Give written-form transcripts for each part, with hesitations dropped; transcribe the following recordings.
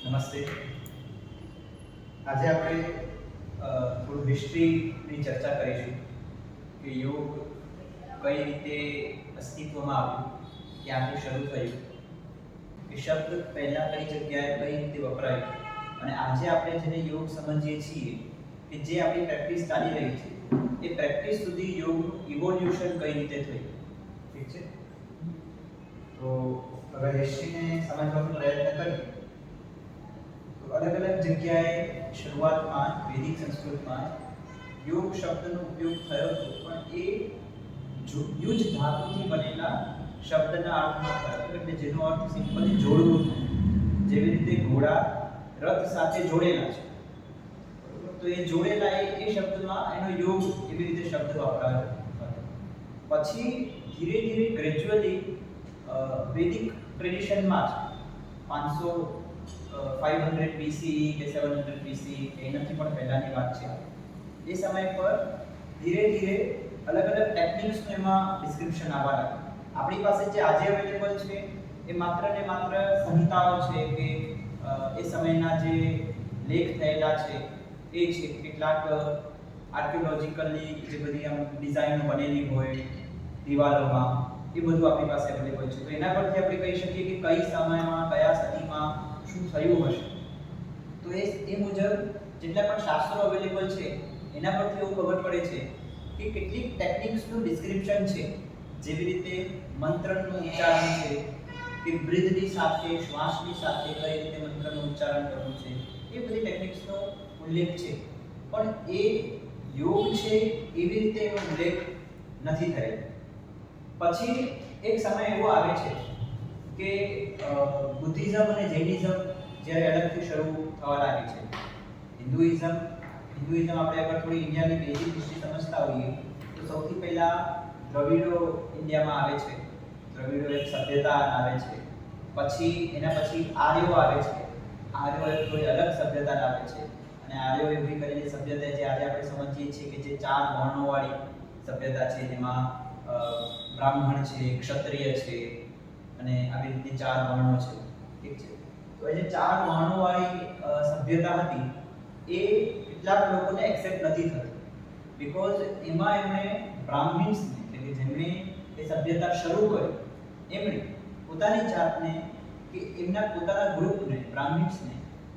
નમસ્તે. આજે આપણે થોડું હિસ્ટ્રીની ચર્ચા કરીશું કે યોગ કઈ રીતે અસ્તિત્વમાં આવ્યું, ક્યાંથી શરૂ થયું, એ શબ્દ પહેલાં કઈ જગ્યાએ કઈ રીતે વપરાયું, અને આજે આપણે જેને યોગ સમજીએ છીએ કે જે આપણી પ્રેક્ટિસ ચાલી રહી છે એ પ્રેક્ટિસ સુધી યોગનું ઇવોલ્યુશન કઈ રીતે થયું. ઠીક છે, તો હવે હિસ્ટ્રીને સમજવાનો પ્રયત્ન કરીએ તો અલગ અલગ જગ્યાએ શરૂઆતમાં વૈદિક સંસ્કૃતમાં યોગ શબ્દનો ઉપયોગ થયો હતો, પણ એ યુજ ધાતુથી બનેલા શબ્દના અર્થમાં થયો, એટલે જેનો અર્થ સિમ્પલી જોડવું થાય. જેવી રીતે ઘોડા રથ સાથે જોડેલા છે, તો એ જોડેલા એ શબ્દમાં એનો યોગ એવી રીતે શબ્દ વપરાયો હતો. પછી ધીરે ધીરે ગ્રેજ્યુઅલી વૈદિક ટ્રેડિશનમાં જ 500 BCE કે 700 BCE કે એનાથી પણ પહેલાંની વાત છે, એ સમય પર ધીરે ધીરે અલગ અલગ ટેકનિક્સનું એમાં ડિસ્ક્રિપ્શન આવવા લાગ્યું. આપણી પાસે જે આજે અવેલેબલ છે એ માત્ર ને માત્ર સંહિતાઓ છે કે એ સમયના જે લેખ થયેલા છે એ છે. કેટલાક આર્કિયોલોજીકલી જે બધી આમ ડિઝાઇનો બનેલી હોય દિવાલોમાં, એ બધું આપણી પાસે અવેલેબલ છે. તો એના પરથી આપણે કહી શકીએ કે કઈ સમયમાં કયા સદીમાં શું થયું હશે. તો એ મુજબ જેટલા પણ શાસ્ત્રો અવેલેબલ છે એના પરથી એવું ખબર પડે છે કે કેટલીક ટેકનિક્સનું ડિસ્ક્રિપ્શન છે, જેવી રીતે મંત્રનું ઉચ્ચારણ છે કે બ્રીથની સાથે શ્વાસની સાથે કઈ રીતે મંત્રનું ઉચ્ચારણ કરવું છે, એ બધી ટેકનિક્સનો ઉલ્લેખ છે. પણ એ યોગ છે એવી રીતે એનો ઉલ્લેખ નથી થયેલો. પછી એક સમય એવો આવે છે કે બુદ્ધિઝમ અને જૈનિઝમ જ્યારે અલગથી શરૂ થવા લાગે છે. હિન્દુઇઝમ આપણે અગર થોડી ઇન્ડિયાની બેઝિક હિસ્ટ્રી સમજતા હોઈએ તો સૌથી પહેલાં દ્રવિડો ઇન્ડિયામાં આવે છે. દ્રવિડો એક સભ્યતા આવે છે. પછી એના પછી આર્યો આવે છે. આર્યો એક થોડી અલગ સભ્યતા આવે છે, અને આર્યો એવી કરેલી સભ્યતા જે આજે આપણે સમજીએ છીએ કે જે 4 વર્ણોવાળી સભ્યતા છે, જેમાં બ્રાહ્મણ છે, ક્ષત્રિય છે અને આવી રીતે 4 વર્ણો છે. ઠીક છે, તો એ જે 4 વર્ણોવાળી સભ્યતા હતી એ કેટલાક લોકોને એક્સેપ્ટ નથી થતી, બીકોઝ એમાં એમણે બ્રાહ્મિન્સને, એટલે કે જેમણે એ સભ્યતા શરૂ કરી, એમણે પોતાની જાતને કે એમના પોતાના ગ્રુપને, બ્રાહ્મિન્સને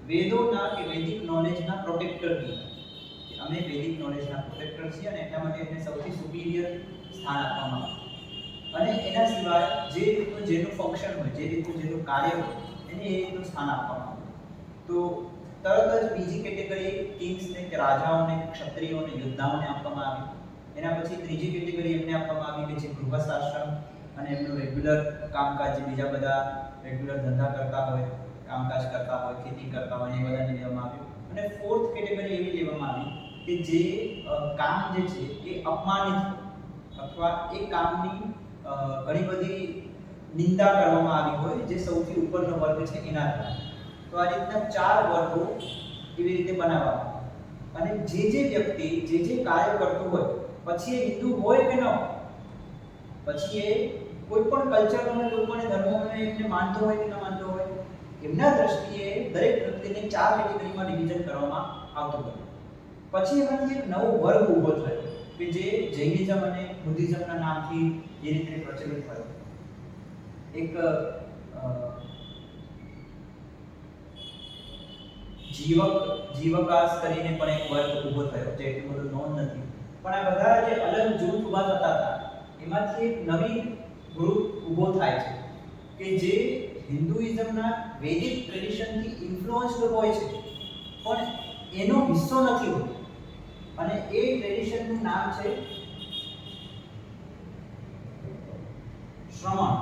વેદોના કે વૈદિક નોલેજના પ્રોટેક્ટર કીધા કે અમે વૈદિક નોલેજના પ્રોટેક્ટર છીએ, અને એટલા માટે એમને સૌથી સુપીરિયર સ્થાન આપવામાં આવ્યું. અને એના સિવાય જે રીતનું જેનું ફંક્શન હોય, જે રીતનું જેનું કાર્ય હોય, એને એ રીતનું સ્થાન આપવામાં આવ્યું. તો તરત જ બીજી કેટેગરી કિંગ્સને કે રાજાઓને, ક્ષત્રિયોને, યોદ્ધાઓને આપવામાં આવી. એના પછી ત્રીજી કેટેગરી એમને આપવામાં આવી કે જે ગૃહસ્થાશ્રમ અને એમનું રેગ્યુલર કામકાજ, જે બીજા બધા રેગ્યુલર ધંધા કરતા હોય, કામકાજ કરતા હોય, ખેતી કરતા હોય, એ બધાને લેવામાં આવ્યું. અને ફોર્થ કેટેગરી એવી લેવામાં આવી કે જે કામ જે છે એ અપમાનિત અથવા એ કામની ઘણી બધી નિંદા કરવામાં આવી હોય, જે સૌથી ઉપરનો વર્ગ છે એના દ્વારા. તો આ રીતના 4 વર્ગો એવી રીતે બનાવવામાં. અને જે વ્યક્તિ જે કાર્ય કરતું હોય, પછી એ હિન્દુ હોય કે ન હોય, પછી એ કોઈ પણ કલ્ચરનો, કોઈ પણ ધર્મનો એમને માનતો હોય કે ન માનતો હોય, એમના દ્રષ્ટિએ દરેક વ્યક્તિને 4 કેટેગરીમાં ડિવિઝન કરવામાં આવતું હતું. પછી એમાંથી એક નવો વર્ગ ઊભો થયો કે જે જૈનિઝમ અને બુદ્ધિઝમના નામથી એ રીતે પ્રચલિત થયો. એક જીવકાસ કરીને પણ એક વર્ગ ઊભો થયો, જે એટલું બધું નોંધ નથી. પણ આ બધા જે અલગ જૂથ ઊભા થતા હતા એમાંથી એક નવી ગ્રુપ ઊભો થાય છે કે જે હિન્દુઇઝમના વૈદિક ટ્રેડિશનથી ઇન્ફ્લુઅન્સ્ડ હોય છે, પણ એનો હિસ્સો નથી હોતો. અને એ ટ્રેડિશનનું નામ છે શ્રમણ.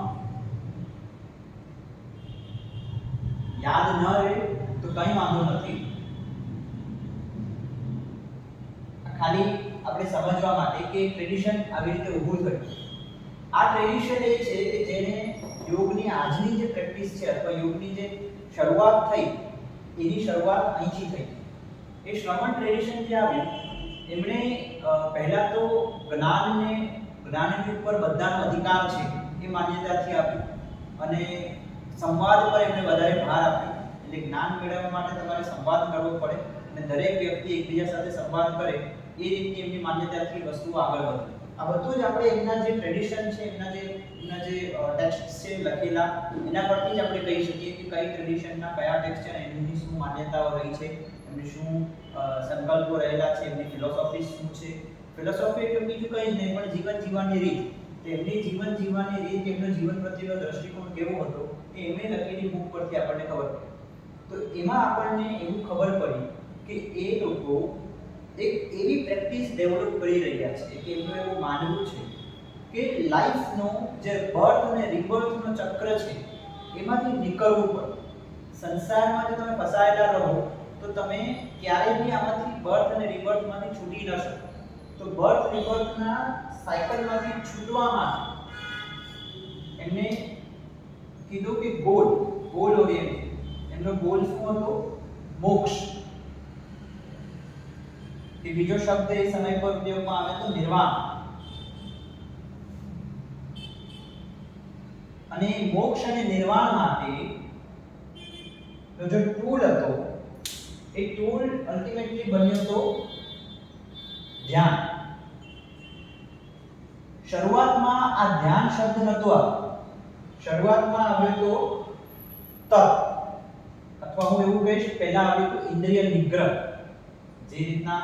યાદ ન રહે તો કંઈ વાંધો નથી, ખાલી આપણે સમજવા માટે કે ટ્રેડિશન આવી રીતે ઊભું થયું. આ ટ્રેડિશન એ છે કે જેને યોગની આજની જે પ્રેક્ટિસ છે અથવા યોગની જે શરૂઆત થઈ, એની શરૂઆત અહીંથી થઈ. એ શ્રમણ ટ્રેડિશન જે આવ્યું, એમણે પહેલા તો જ્ઞાનની ઉપર બધાનો અધિકાર છે એ માન્યતાથી આપ્યું, અને સંવાદ પર એમણે વધારે ભાર આપ્યો. એટલે જ્ઞાન મેળવવા માટે તમારે સંવાદ કરવો પડે અને દરેક વ્યક્તિ એકબીજા સાથે સંવાદ કરે એ રીતની એમની માન્યતાથી વસ્તુઓ આગળ વધે. આ બધું જ આપણે એમના જે ટ્રેડિશન છે, એમના જે ટેક્સ્ટ છે લખેલા, એના પરથી જ આપણે કહી શકીએ કે કઈ ટ્રેડિશનના કયા ટેક્સ્ટ છે, એમની શું માન્યતાઓ રહી છે, એમની શું સંકલ્પો રહેલા છે, એમની ફિલોસોફી શું છે. ફિલોસોફી એટલે બીજું કંઈ જ નહીં પણ જીવન જીવવાની રીત. તેમની જીવન જીવવાની રીત, એમનો જીવન પ્રત્યેનો દૃષ્ટિકોણ કેવો હતો એ એમણે લખેલી બુક પરથી આપણને ખબર પડી. તો એમાં આપણને એવું ખબર પડી કે એ લોકો એક એવી પ્રેક્ટિસ ડેવલપ કરી રહ્યા છે કે એમનું એવું માનવું છે કે લાઈફનો જે બર્થ અને રિબર્થનો ચક્ર છે એમાંથી નીકળવું પડે. સંસારમાં જો તમે ફસાયેલા રહો તો તમે ક્યારેય બી આમાંથી બર્થ અને રિબર્થમાંથી છૂટી ન શકો. તો બર્થ રિબર્થના સાયકલમાંથી છૂટવા માટે એમને કીધું કે ગોલ ઓરિએન્ટેડ. એમનો ગોલ શું હતો? મોક્ષ. કે બીજો શબ્દ એ સમય પર ઉપયોગમાં આવે તો નિર્વાણ. અને મોક્ષ અને નિર્વાણ માટે જો ટૂલ હતો એ ટૂલ અલ્ટિમેટલી બન્યો તો ધ્યાન. શરૂઆતમાં આ ધ્યાન શબ્દ નતો આવ્યો. શરૂઆતમાં આવ્યો તો તપ, અથવા હું એવું કહીશ પહેલા આવ્યું તો ઇન્દ્રિય નિગ્રહ. જે રીતના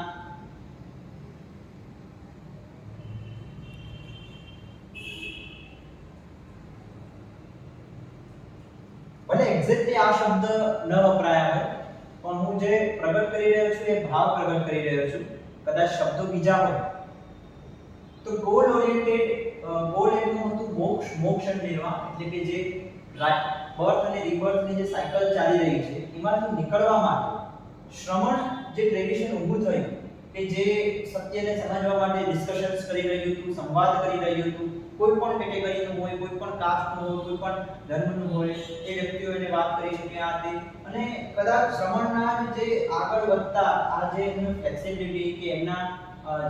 ભલે એક્ઝેક્ટલી આ શબ્દ ન વપરાયા હોય પણ હું જે પ્રગટ કરી રહ્યો છું એ ભાવ પ્રગટ કરી રહ્યો છું. કદાચ શબ્દો બીજા હોય તો ગોલ ઓરિએન્ટેડ. ગોલ એનું હતું મોક્ષ અને નિર્વાણ. એટલે કે જે બર્થ અને રિબર્થની જે સાયકલ ચાલી રહી છે એમાંથી નીકળવા માટે શ્રમણ જે ટ્રેડિશન ઊભું થયું કે જે સત્યને સમજવા માટે ડિસ્કશન્સ કરી રહ્યું હતું, સંવાદ કરી રહ્યું હતું, કોઈ પણ કેટેગરીનું હોય, કોઈ પણ કાસ્ટનું હોય, કોઈ પણ ધર્મનું હોય, એ વ્યક્તિઓ એને વાત કરી શકે આ તે. અને કદાચ શ્રમણના જે આગળ વધતા આ જે એમનું ફ્લેક્સિબિલિટી કે એમના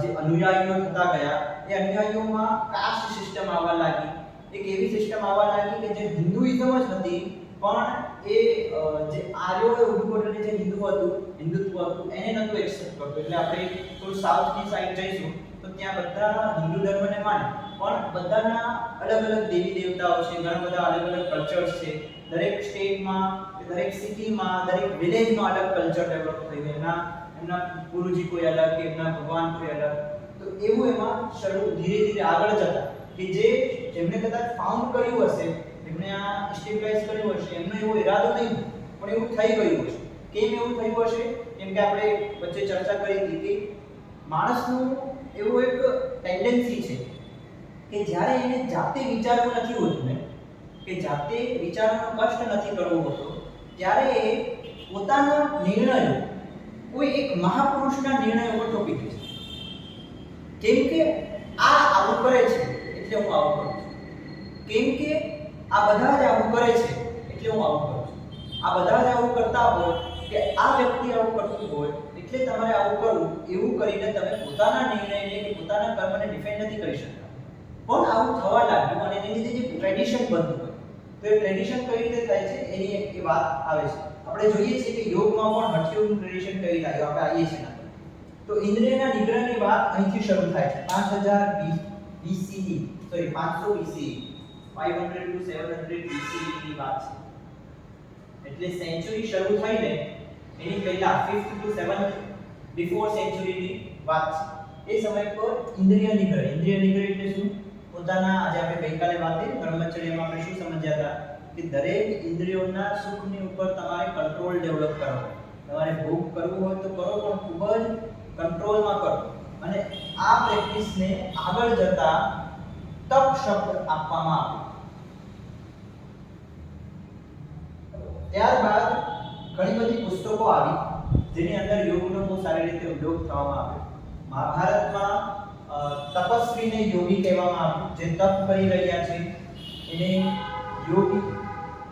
જે અનુયાયીઓ થતા ગયા એ અનુયાયીઓમાં કાસ્ટ સિસ્ટમ આવવા લાગી. એક એવી સિસ્ટમ આવવા લાગી કે જે હિન્દુઇઝમ જ હતી પણ એ જે આર્યોએ ઊભું કરેલું જે હિન્દુત્વ હતું એને નતું એક્સેપ્ટ કરતું. એટલે આપણે થોડું સાઉથની સાઈડ જઈશું તો ત્યાં બધા હિન્દુ ધર્મને માને પણ બધાના અલગ અલગ દેવી દેવતાઓ છે, ઘણા બધા અલગ અલગ કલ્ચર્સ છે. દરેક સ્ટેટમાં, દરેક સિટીમાં, દરેક વિલેજમાં અલગ કલ્ચર ડેવલપ થઈ ગયું. એમના ગુરુજી કોઈ અલગ કે એમના ભગવાન કોઈ અલગ. તો એવું એમાં શરૂ ધીરે ધીરે આગળ જતા કે જેમને કદાચ ફાઉન્ડ કર્યું હશે, જેમને આ સ્ટેબલાઇઝ કર્યું હશે, એમનો એવો ઈરાદો નહીં પણ એવું થઈ ગયું હશે. કેમ એવું થયું હશે? કેમ કે આપણે વચ્ચે ચર્ચા કરી હતી કે માણસનું એવું એક ટેન્ડન્સી છે કે જ્યારે એને જાતે વિચારવું નથી હોતું ને, કે જાતે વિચારવાનો કષ્ટ નથી કરવો હોતો, ત્યારે એ પોતાના નિર્ણયો કોઈ એક મહાપુરુષના નિર્ણય ઉપર થોપી દે છે. કેમ કે આ આવું કરે છે એટલે હું આવું કરું છું. કેમ કે આ બધા જ આવું કરે છે એટલે હું આવું કરું છું. આ બધા જ આવું કરતા હોય કે આ વ્યક્તિ આવું કરતું હોય એટલે તમારે આવું કરવું, એવું કરીને તમે પોતાના નિર્ણયને કે પોતાના કર્મને ડિફેન્ડ નથી કરી શકતા. પણ આવું થવા લાગ્યું અને એની લીધે જે ટ્રેડિશન બનતું હોય તો એ ટ્રેડિશન કઈ રીતે થાય છે એની એક વાત આવે છે. આપણે જોઈએ છીએ કે યોગમાં પણ હઠયોગનું ટ્રેડિશન કઈ થાય. આપણે આવીએ છીએ તો ઇન્દ્રિયના નિગ્રહની વાત અહીંથી શરૂ થાય છે. 5000 BCE, sorry 500 BCE, 500 to 700 BCE ની વાત છે. એટલે સેન્ચુરી શરૂ થઈને એની પહેલા 5th to 7th બિફોર સેન્ચુરીની વાત છે. એ સમય પર ઇન્દ્રિય નિગ્રહ એટલે શું? પોતાના આજે આપણે ગઈકાલે વાત કરી બ્રહ્મચર્યમાં આપણે શું સમજ્યા હતા કે દરેક ઇન્દ્રિયોના સુખની ઉપર તમારે કંટ્રોલ ડેવલપ કરવો. તમારે ભોગ કરવું હોય તો કરો પણ ખૂબ જ કંટ્રોલમાં કરો. અને આ પ્રેક્ટિસને આગળ જતા તપ શબ્દ આપવામાં આવ્યો. ત્યારબાદ ઘણી બધી પુસ્તકો આવી જેની અંદર યોગનો બહુ સારી રીતે ઉપયોગ થવામાં આવ્યો. મહાભારતમાં તપસ્વીને યોગી કહેવામાં આવ્યું. જે તપ કરી રહ્યા છે એને યોગી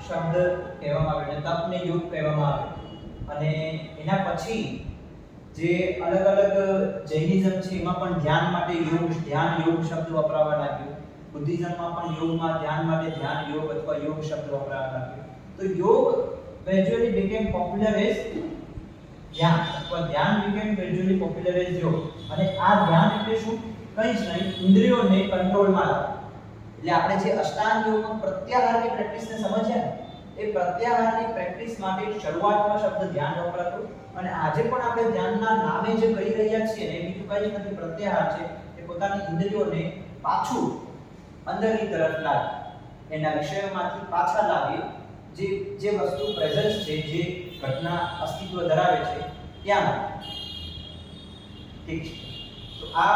શબ્દ કહેવામાં આવ્યો. એટલે તપને યોગ કહેવામાં આવે. અને એના પછી જે અલગ અલગ જૈનિઝમ છે એમાં પણ ધ્યાન માટે ધ્યાન યોગ શબ્દ વપરાવા લાગ્યો. બુદ્ધિઝમમાં પણ યોગમાં ધ્યાન માટે ધ્યાન યોગ અથવા યોગ શબ્દ વપરાવા લાગ્યો. તો યોગ gradually became popular as ધ્યાન, અથવા ધ્યાન became gradually popular as યોગ. અને આ ધ્યાન એટલે શું? કંઈ જ નહીં, ઇન્દ્રિયોને કંટ્રોલમાં લાવવું. એટલે આપણે જે અષ્ટાંગ યોગમાં પ્રત્યાહારની પ્રેક્ટિસને સમજ્યા ને, એ પ્રત્યાહારની પ્રેક્ટિસ માટે શરૂઆતમાં શબ્દ ધ્યાન વપરાતો, અને આજે પણ આપણે ધ્યાનના નામે જે કરી રહ્યા છીએ ને, એ બીજું કંઈ જ નથી, પ્રત્યાહાર છે. એ પોતાની ઇન્દ્રિયોને પાછું અંદરની તરફ લાવે, એના વિષયોમાંથી પાછા લાવી જે વસ્તુ પ્રેઝન્ટ છે, જે ઘટના અસ્તિત્વ ધરાવે છે ત્યાં. ઠીક છે. તો આ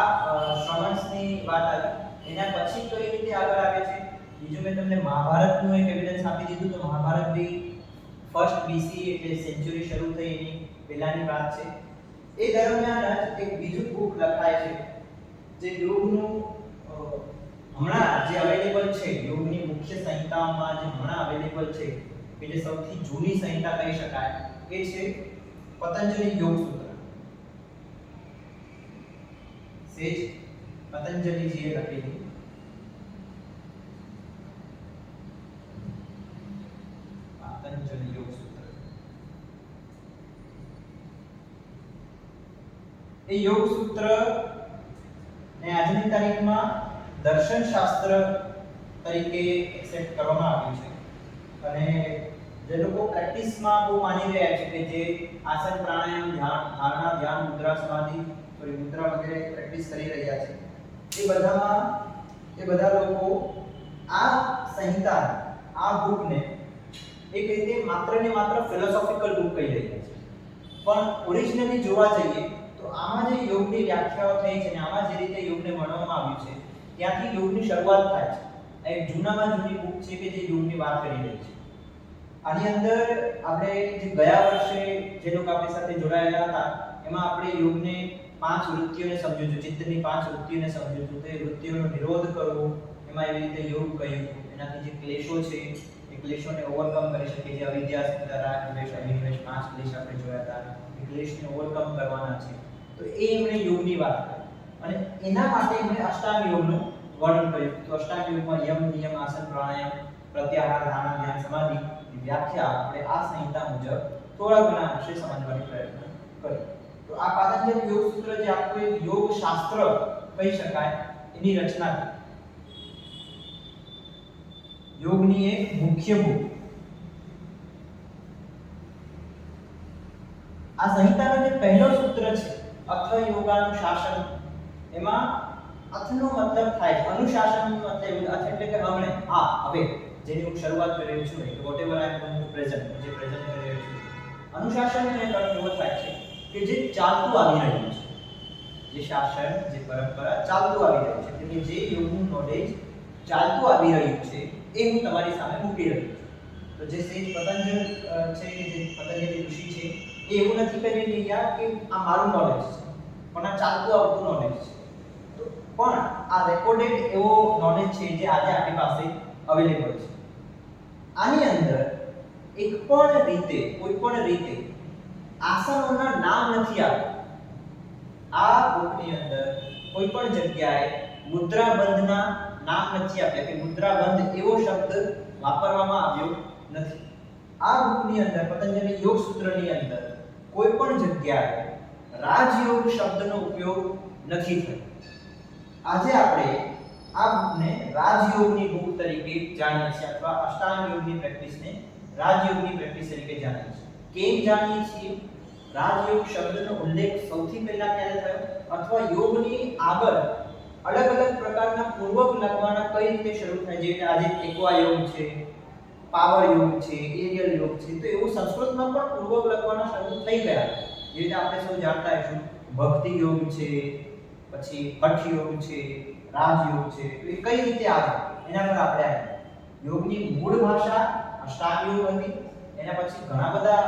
શ્રવણની વાત આવી. એના પછી કઈ રીતે આગળ આવે છે? બીજું મેં તમને મહાભારતનું એક એવિડન્સ આપી દીધું. તો મહાભારત બી ફર્સ્ટ બીસી એટલે સેન્ચુરી શરૂ થઈ એની પહેલાની વાત છે. એ દરમિયાન જ એક બીજું બુક લખાય છે જે યોગનું હમણાં જે અવેલેબલ છે, યોગની મુખ્ય સંહિતાઓમાં જે હમણાં અવેલેબલ છે, કે જે સૌથી જૂની સંહિતા કહી શકાય, એ છે પતંજલિ યોગ સૂત્ર. સેજ પતંજલિજીએ લખેલી પતંજલિ યોગ સૂત્ર. એ યોગ સૂત્ર ને આજની તારીખમાં દર્શન શાસ્ત્ર તરીકે એક્સેપ્ટ કરવામાં આવ્યું છે. અને જે લોકો પ્રેક્ટિસમાં બહુ માની રહ્યા છે કે જે આસન પ્રાણાયામ ધ્યાન ધારણા ધ્યાન મુદ્રા સમાધિ મુદ્રા વગેરે પ્રેક્ટિસ કરી રહ્યા છે, એ બધા લોકો આ સંહિતા આ બુકને એક રીતે માત્ર ને માત્ર ફિલોસોફિકલ બુક કહી રહ્યા છે. પણ ઓરિજિનલી જોવા જઈએ તો આમાં જે યોગની વ્યાખ્યાઓ થઈ છે ને આમાં જે રીતે યોગને વર્ણવવામાં આવ્યું છે ત્યાંથી યોગની શરૂઆત થાય છે. એક જૂનામાં જૂની બુક છે કે જે યોગની વાત કરી રહી છે. આની અંદર આપણે જે ગયા વર્ષે જે લોકો આપણી સાથે જોડાયેલા હતા એમાં આપણે યોગને 5 વૃત્તિઓને સમજ્યું છે, ચિત્તની 5 વૃત્તિઓને સમજ્યું છે. તે વૃત્તિઓનો નિરોધ કરવો, એમાં એવી રીતે યોગ કહ્યું. એનાથી જે ક્લેશો છે એ ક્લેશોને ઓવરકમ કરી શકીએ. જે અવિદ્યા, અસ્મિતા, રાગ, દ્વેષ, અભિનિવેશ 5 ક્લેશ આપણે જોયા હતા. એ ક્લેશને ઓવરકમ કરવાના છે. તો એ એમણે યોગની વાત કરી અને એના માટે એમણે અષ્ટાંગ યોગનું વર્ણન કર્યું. તો અષ્ટાંગ યોગમાં યમ, નિયમ, આસન, પ્રાણાયામ, પ્રત્યાહાર, ધારણા, ધ્યાન, સમાધિ વ્યાખ્યા આપણે આ સંહિતા મુજબ થોડા ઘણા વિશે સમજવાની પ્રયત્ન કરી. તો આ પાતંજલિ યોગ સૂત્ર જે આખું એક યોગ શાસ્ત્ર કહી શકાય એની રચના કરી. યોગની એક મુખ્ય બુક. આ સંહિતાનો જે પહેલો સૂત્ર છે અથ યોગાનુશાસન, એમાં અથનો મતલબ થાય છે અનુશાસન મતલબ અથ એટલે કે હમણે હવે જેની હું શરૂઆત કરી રહ્યો છું કે whatever I am going to present, જે પ્રેઝન્ટ કરી રહ્યો છું. અનુશાસનનો એક અર્થ એવો થાય છે કે જે ચાલતું આવી રહ્યું છે, જે શાસન, જે પરંપરા ચાલતું આવી રહ્યું છે, એટલે કે જે યોગનું નોલેજ ચાલતું આવી રહ્યું છે એ હું તમારી સામે મૂકી રહ્યો છું. તો જે સેજ પતંજલિ છે કે જે પતંજલિ ઋષિ છે એ એવું નથી કરી રહ્યા કે આ મારું નોલેજ છે, પણ આ ચાલતું આવતું નોલેજ છે. તો પણ આ રેકોર્ડેડ એવો નોલેજ છે જે આજે આપણી પાસે અવેલેબલ છે. આની અંદર એક પણ રીતે કોઈ પણ રીતે આસનોના નામ નથી આપ્યા. આ બુકની અંદર કોઈ પણ જગ્યાએ મુદ્રાબંધના નામ નથી આપ્યા કે મુદ્રાબંધ એવો શબ્દ વાપરવામાં આવ્યો નથી. આ બુકની અંદર પતંજલિ યોગ સૂત્રની અંદર કોઈ પણ જગ્યાએ રાજયોગ શબ્દનો ઉપયોગ નથી થયો. આજે આપણે આ બુકને રાજયોગની બુક તરીકે જાણીએ છીએ, અથવા અષ્ટાંગ યોગની પ્રેક્ટિસને રાજયોગની પ્રેક્ટિસ તરીકે જાણીએ છીએ. કેમ જાણીએ છીએ? રાજયોગ શબ્દનો ઉલ્લેખ સૌથી પહેલા ક્યારે થયો, અથવા યોગની આગળ અલગ અલગ પ્રકારના પૂર્વક લખવાના કઈ રીતે શરૂ થાય? જેવી રીતે આજે એક્વા યોગ છે, પાવર યોગ છે, એરિયલ યોગ છે, તો એવું સંસ્કૃતમાં પણ પૂર્વક લખવાના શરૂ થઈ ગયા. જે રીતે આપણે સૌ જાણતા હશું ભક્તિ યોગ છે, પછી હઠ યોગ છે, રાજયોગ છે. તો એ કઈ રીતે આવે એના પર આપણે આવ્યા. યોગની મૂળ ભાષા અષ્ટાંગ યોગ હતી. એના પછી ઘણા બધા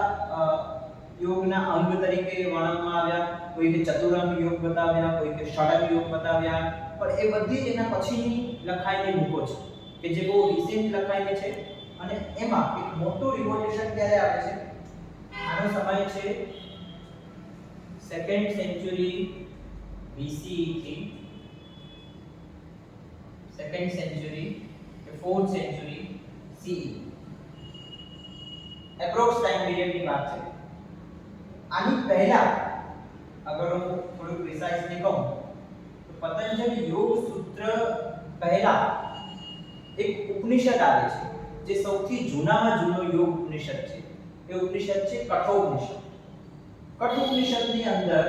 યોગના અંગ તરીકે વર્ણવવામાં આવ્યા. કોઈ કે ચતુરંગ યોગ બતાવ્યા, કોઈ કે ષડંગ યોગ બતાવ્યા. પણ એ બધી જ એના પછીની લખાયેલી બુકો છે કે જે બહુ રિસેન્ટ લખાયેલી છે. અને એમાં એક મોટું રિવોલ્યુશન ક્યારે આવે છે? આનો સમય છે 2nd સેન્ચુરી BCE થી 2nd સેન્ચુરી કે 4th century CE. Approx time પીરિયડની વાત છે. આની પહેલા અગર હું થોડું પ્રિસાઇઝલી કહું તો પતંજલિ યોગ સૂત્ર પહેલા એક ઉપનિષદ આવે છે જે સૌથી જૂનામાં જૂનો યોગ ઉપનિષદ છે. એ ઉપનિષદ છે કઠોપનિષદ. કઠોપનિષદની અંદર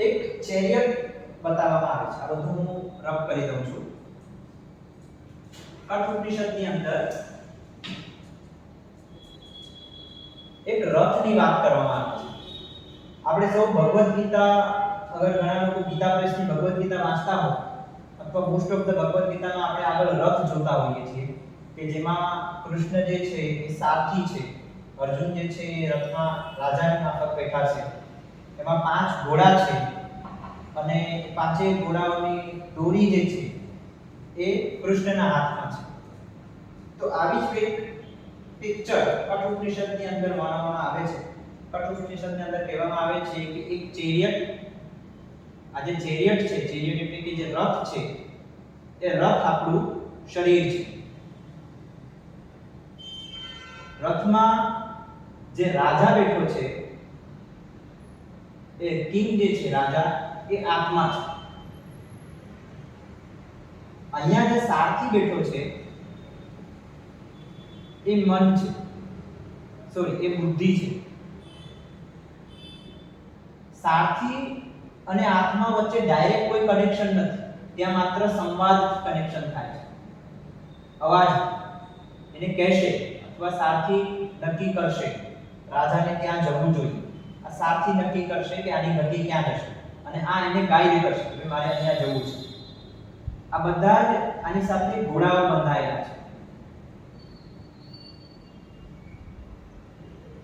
એક ચેરિયટ બતાવવામાં આવે છે. આ બધું હું રબ કરી દઉં છું. કઠોપનિષદની અંદર એક રથની વાત કરવામાં આવે છે. આપણે સૌ ભગવદ ગીતા, અગર ઘણા લોકો ગીતા પ્રેસની ભગવદ ગીતા વાંચતા હોય અથવા મોસ્ટ ઓફ ધ ભગવદ ગીતામાં આપણે આગળ રથ જોતા હોઈએ છીએ કે જેમાં કૃષ્ણ જે છે એ સારથી છે, અર્જુન જે છે એ રથમાં રાજાની માફક બેઠા છે, એમાં 5 ઘોડા છે અને પાંચેય ઘોડાઓની દોરી જે છે એ કૃષ્ણના હાથમાં છે. તો આવી જ એક પિક્ચર કઠોપનિષદની અંદર વર્ણવવામાં આવે છે. કઠોપનિષદની અંદર કહેવામાં આવે છે કે એક ચેરિયટ, આ જે ચેરિયટ છે, ચેરિયટ એટલે કે જે રથ છે, એ રથ આપણું શરીર છે. રથમાં જે રાજા બેઠો છે એ કિંગ જે છે, રાજા, એ આત્મા છે. અહીંયા જે સારથી બેઠો છે એ મન છે, સોરી એ બુદ્ધિ છે. સારથી અને આત્મા વચ્ચે ડાયરેક્ટ કોઈ કનેક્શન નથી. ત્યાં માત્ર સંવાદ કનેક્શન થાય છે. અવાજ એને કહેશે અથવા સારથી નક્કી કરશે રાજાને ક્યાં જવું જોઈએ. આ સારથી નક્કી કરશે કે આની ગતિ ક્યાં જશે અને આ એને ગાઈડ કરશે કે મારે અહીંયા જવું છે. આ બધા જ આની સાથે ઘોડાઓ બંધાયેલા છે.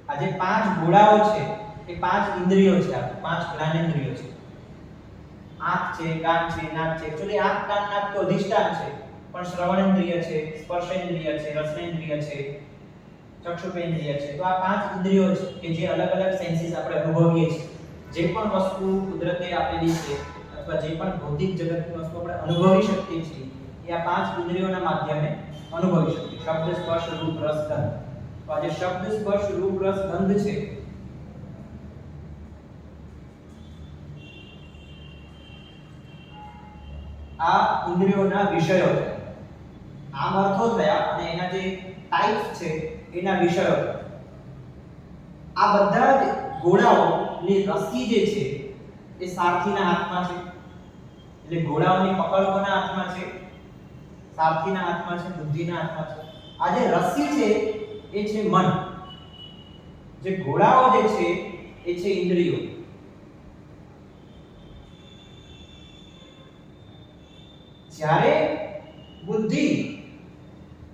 આ જે 5 ઘોડાઓ છે એ 5 ઇન્દ્રિયો છે, આ 5 જ્ઞાનેન્દ્રિયો છે. આંખ છે, કાન છે, નાક છે. એકચ્યુઅલી આંખ, કાન, નાક તો અધિષ્ઠાન છે, પણ શ્રવણેન્દ્રિય છે, સ્પર્શેન્દ્રિય છે, રસનેન્દ્રિય છે, ચક્ષુપેન્દ્રિય છે. તો આ 5 ઇન્દ્રિયો છે કે જે અલગ અલગ સેન્સીસ આપણે અનુભવીએ છીએ. જે પણ વસ્તુ કુદરતે આપેલી છે અથવા જે પણ ભૌતિક જગતની વસ્તુ આપણે અનુભવી શકીએ છીએ એ આ 5 ઇન્દ્રિયોના માધ્યમે અનુભવી શકીએ. શબ્દ, સ્પર્શ, રૂપ, રસ, ગંધ. તો આ જે શબ્દ, સ્પર્શ, રૂપ, રસ, ગંધ છે આ ઇન્દ્રિયોના વિષયો છે. આમ અર્થો થયા અને એના જે ટાઇપ્સ છે એના વિષયો. આ બધા જ ઘોડાઓની રસી જે છે એ સારથીના હાથમાં છે. એટલે ઘોડાઓની પકડ કોના હાથમાં છે? સારથીના હાથમાં છે, બુદ્ધિના હાથમાં છે. આ જે રસી છે એ છે મન. જે ઘોડાઓ જે છે એ છે ઇન્દ્રિયો. જ્યારે બુદ્ધિ,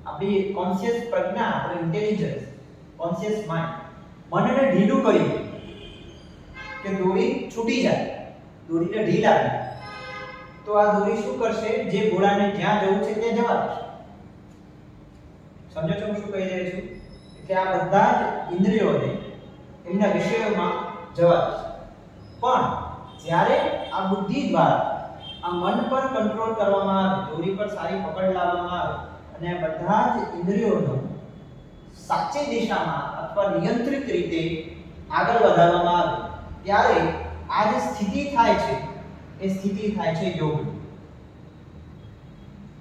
આપણી કોન્શિયસ પ્રજ્ઞા, આપણું ઇન્ટેલિજન્સ, કોન્શિયસ માઇન્ડ મનને ઢીલું કરી કે દોરી છૂટી જાય, દોરીને ઢીલ આપે, તો આ દોરી શું કરશે? જે ઘોડાને જ્યાં જવું છે ત્યાં જવા દેશે. સમજો છો હું શું કહી રહ્યો છું? કે આ બધા જ ઇન્દ્રિયોને એમના વિષયોમાં જવા દેશે. પણ જ્યારે આ બુદ્ધિ દ્વારા આ મન પર કંટ્રોલ કરવામાં આવે, દોરી પર સારી પકડ લાવવામાં આવે અને આ બધા જ ઇન્દ્રિયોનો સાચી દિશામાં અથવા નિયંત્રિત રીતે આગળ વધારવામાં આવે ત્યારે આ જે સ્થિતિ થાય છે એ સ્થિતિ થાય છે યોગ.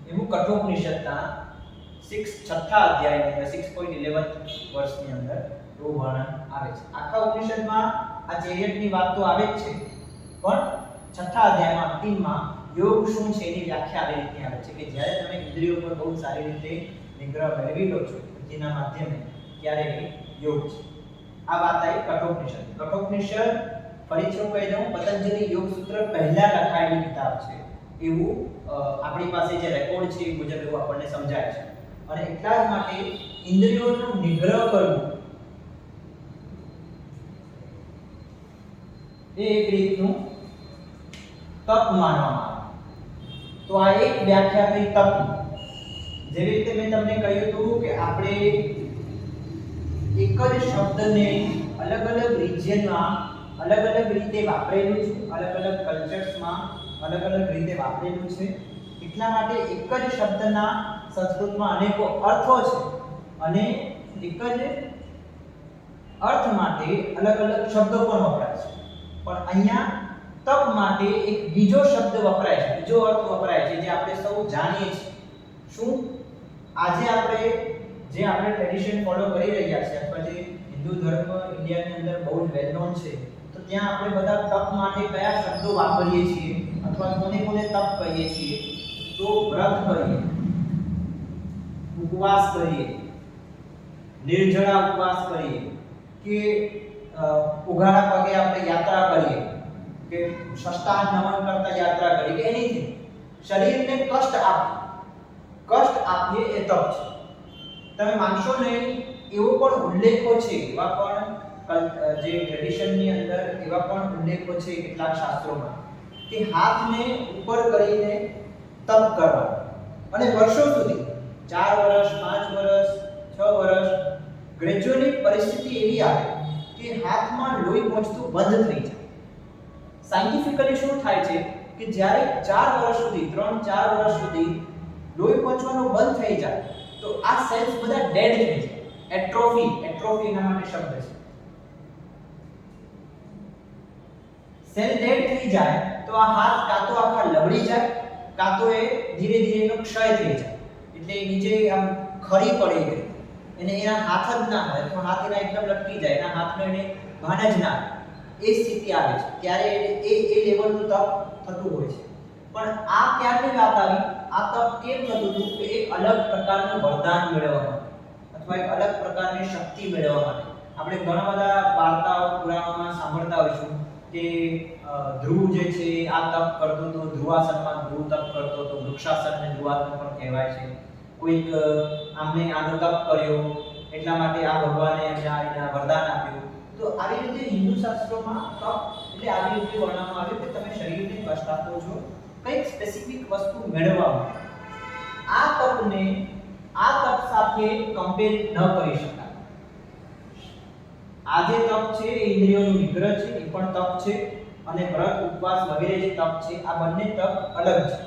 એવું કઠોપનિષદના 6ઠ્ઠા અધ્યાયની અંદર 6.11 વર્ષની અંદર એવું વર્ણન આવે છે. આખા ઉપનિષદમાં આ ચેરિયટની વાત તો આવે જ છે, પણ 6ઠ્ઠા અધ્યાયમાં અંતિમમાં યોગ શું છે એની વ્યાખ્યા આવી રીતની આવે છે કે જ્યારે તમે ઇન્દ્રિયો પર બહુ સારી રીતે નિગ્રહ મેળવી લો છો બુદ્ધિના માધ્યમે, ત્યારે એ યોગ છે. આ વાત આવી કઠોપનિષદ. કઠોપનિષદ ફરીથી હું કહી દઉં, પતંજલિ યોગ સૂત્ર પહેલા લખાયેલી કિતાબ છે એવું આપણી પાસે જે રેકોર્ડ છે એ મુજબ એવું આપણને સમજાય છે. અને એટલા જ માટે ઇન્દ્રિયોનો નિગ્રહ કરવો એ એક રીતનું તપ માનવામાં આવે. તો આ એક વ્યાખ્યા થઈ તપની. જેવી રીતે મેં તમને કહ્યું હતું કે આપણે એક જ શબ્દને અલગ અલગ રિજિયનમાં અલગ અલગ રીતે વાપરેલું છે, અલગ અલગ કલ્ચર્સમાં અલગ અલગ રીતે વાપરેલું છે. એટલા માટે એક જ શબ્દના સંસ્કૃતમાં અનેકો અર્થો છે અને એક જ અર્થ માટે અલગ અલગ શબ્દો પણ વપરાય છે, પણ અહીંયા તપ માટે એક બીજો શબ્દ વપરાય છે, બીજો અર્થ વપરાય છે જે આપણે સૌ જાણીએ છીએ. શું? આજે આપણે ટ્રેડિશન ફોલો કરી રહ્યા છીએ અથવા જે હિન્દુ ધર્મ ઇન્ડિયાની અંદર બહુ જ વેલ નોન છે, તો ત્યાં આપણે બધા તપ માટે કયા શબ્દો વાપરીએ છીએ અથવા કોને તપ કહીએ છીએ? તો વ્રત કરીએ, ઉપવાસ કરીએ, નિર્જળા ઉપવાસ કરીએ, કે ઉઘાડા પગે આપણે યાત્રા કરીએ, કે સાષ્ટાંગ નમન કરતા યાત્રા કરીએ, કે એનીથિંગ શરીરને કષ્ટ આપીએ એ તપ છે. તમે માનશો નહીં, એવો પણ ઉલ્લેખો છે, એવા પણ જે ટ્રેડિશનની અંદર એવા પણ ઉલ્લેખો છે કેટલાક શાસ્ત્રોમાં કે હાથને ઉપર કરીને તપ કરવા અને વર્ષો સુધી 4 વર્ષ 5 વર્ષ 6 વર્ષ ગ્રેજ્યુઅલી પરિસ્થિતિ એવી આવે કે હાથમાં લોહી પહોંચતું બંધ થઈ જાય. સાયન્ટિફિકલી શું થાય છે કે જ્યારે 4 વર્ષ સુધી 3-4 વર્ષ સુધી લોહી પહોંચવાનું બંધ થઈ જાય તો આ સેલ્સ બધા ડેડ થઈ જાય. એટ્રોફી એના માટે શબ્દ છે. સેલ ડેડ થઈ જાય તો આ હાથ કાં તો આખા લવડી જાય કાં તો એ ધીરે ધીરે એનો ક્ષય થઈ જાય, એટલે નીચે આમ ખરી પડી ગઈ, એને એના હાથ જ ના હોય તો હાથ એના એકદમ લટકી જાય, એના હાથનો એને ભાન જ ના આવે, એ સ્થિતિ આવે છે. ત્યારે એ લેવલનું તપ થતું હોય છે. પણ આ ક્યારની વાત આવી? આ તપ કેમ થતું હતું? કે એક અલગ પ્રકારનું વરદાન મેળવવા માટે અથવા એક અલગ પ્રકારની શક્તિ મેળવવા માટે. આપણે ઘણા બધા વાર્તાઓ પુરાણોમાં સાંભળતા હોઈશું કે ધ્રુવ જે છે આ તપ કરતો હતો, ધ્રુવાસનમાં ધ્રુવ તપ કરતો હતો, વૃક્ષાસનને ધ્રુવાસન પણ કહેવાય છે. કોઈક આમને આનો તપ કર્યો એટલા માટે આ ભગવાને એના વરદાન આપ્યું. તો આવી રીતે હિન્દુ શાસ્ત્રોમાં તપ એટલે આવી રીતે વર્ણવવામાં આવ્યું કે તમે શરીરને કષ્ટ આપો છો કંઈક સ્પેસિફિક વસ્તુ મેળવવા માટે. આ તપને આ તપ સાથે કમ્પેર ન કરી શકાય. આ જે તપ છે એ ઇન્દ્રિયોનું નિગ્રહ છે, એ પણ તપ છે, અને વ્રત ઉપવાસ વગેરે જે તપ છે આ બંને તપ અલગ છે.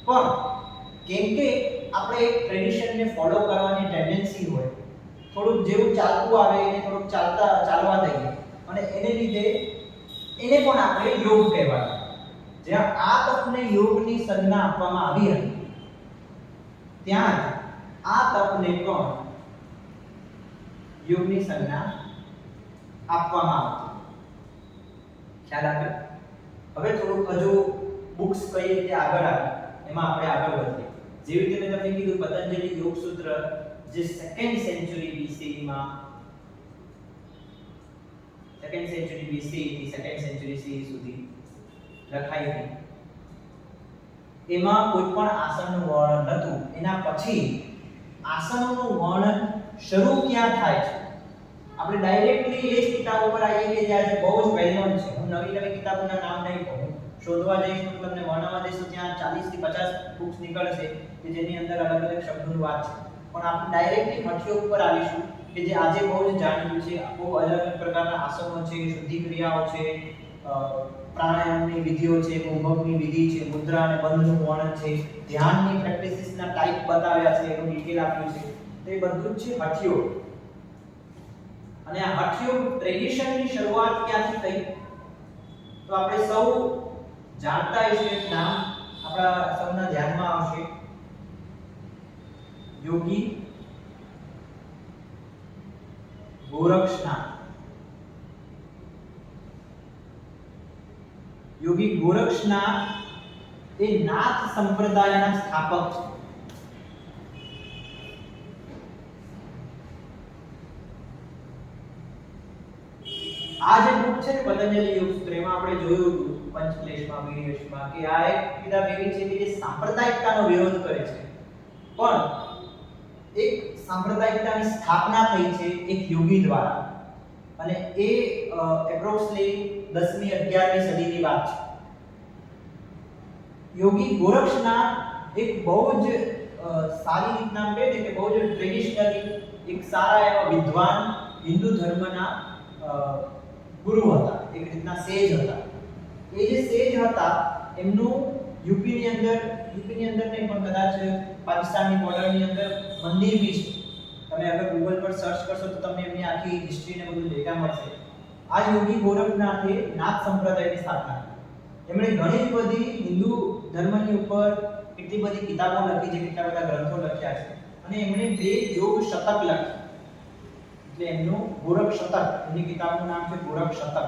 પણ કેમ કે આપણે એક ટ્રેડિશનને ફોલો કરવાની ટેન્ડન્સી હોય, થોડુંક જેવું ચાલતું આવે એને થોડુંક ચાલવા દઈએ અને એને લીધે એને પણ આપણે યોગ કહેવાય. જ્યાં આ તપને યોગની સંજ્ઞા આપવામાં આવી હતી ત્યાં આ તપને પણ યોગની સંજ્ઞા આપવામાં આવી. ખ્યાલ આવ્યો? હવે થોડુંક હજુ બુક્સ કઈ રીતે આગળ આવી એમાં આપણે આગળ વધીએ. જેવી રીતે મેં તમને કીધું પતંજલિ યોગ સૂત્ર જે 2nd સેન્ચુરી BCE માં 2nd સેન્ચુરી BCE થી 2nd સેન્ચુરી CE સુધી લખાઈ હતી. એમાં કોઈ પણ આસનનું વર્ણન નહોતું. એના પછી આસનોનું વર્ણન શરૂ ક્યાં થાય છે? આપણે ડાયરેક્ટલી એ જ કિતાબ ઉપર આવીએ કે જે આજે બહુ જ વેલ નોન છે. હું નવી કિતાબોના નામ નહીં કહું, શોધવા જઈશ તો તમને વર્ણવવા જઈશ તો ત્યાં 40 થી 50 બુક્સ નીકળશે કે જેની અંદર અલગ અલગ શબ્દોની વાત છે. પણ આપણે ડાયરેક્ટલી હઠીઓ ઉપર આવીશું કે જે આજે બહુ જ જાણીતું છે. બહુ અલગ અલગ પ્રકારના આસનો છે, શુદ્ધિ ક્રિયાઓ છે, પ્રાણાયામની વિધિઓ છે, કુંભકની વિધિ છે, મુદ્રા અને બંધનું વર્ણન છે, ધ્યાનની પ્રેક્ટિસિસના ટાઈપ બતાવ્યા છે, એનું ડિટેલ આપ્યું છે. તો એ બધું જ છે હઠીઓ. અને આ હઠયોગ ટ્રેડિશનની શરૂઆત ક્યાંથી થઈ? તો આપણે સૌ જાણતા હશે, નામ આપણા સૌના ધ્યાનમાં આવશે, યોગી ગોરક્ષનાથ. યોગી ગોરક્ષનાથ એ નાથ સંપ્રદાયના સ્થાપક છે. આ જે બુક છે ને પતંજલિ યોગ સૂત્ર, એમાં આપણે જોયું હતું પંચક્લેશમાં વીર્યશમાં કે આ એક કિતાબ એવી છે કે જે સાંપ્રદાયિકતાનો વિરોધ કરે છે, પણ એક સાંપ્રદાયિકતાની સ્થાપના થઈ છે એક યોગી દ્વારા, અને એ એપ્રોક્સિમેટલી 10મી 11મી સદીની વાત છે. યોગી ગોરક્ષનાથ એક બહુ જ સારી રીતના કહે છે કે બહુ જ ટ્રેડિશનલી એક સારા એવા વિદ્વાન હિન્દુ ધર્મના ગુરુ હતા, એક રીતના સેજ હતા. એ જે સેજ હતા એમનું યુપીની અંદર નહીં પણ કદાચ પાકિસ્તાનની બોર્ડરની અંદર મંદિર બી છે. તમે અગર ગૂગલ પર સર્ચ કરશો તો તમને એમની આખી હિસ્ટ્રી ને બધું ડેટા મળશે. આ યોગી ગોરખનાથે નાથ સંપ્રદાયની સ્થાપના કરી. એમણે ઘણી બધી હિન્દુ ધર્મની ઉપર કેટલી બધી કિતાબો લખી છે, કેટલા બધા ગ્રંથો લખ્યા છે અને એમણે 2 યોગ શતક લખ્યા. એટલે એમનું ગોરખ શતક, એમની કિતાબનું નામ છે ગોરખ શતક.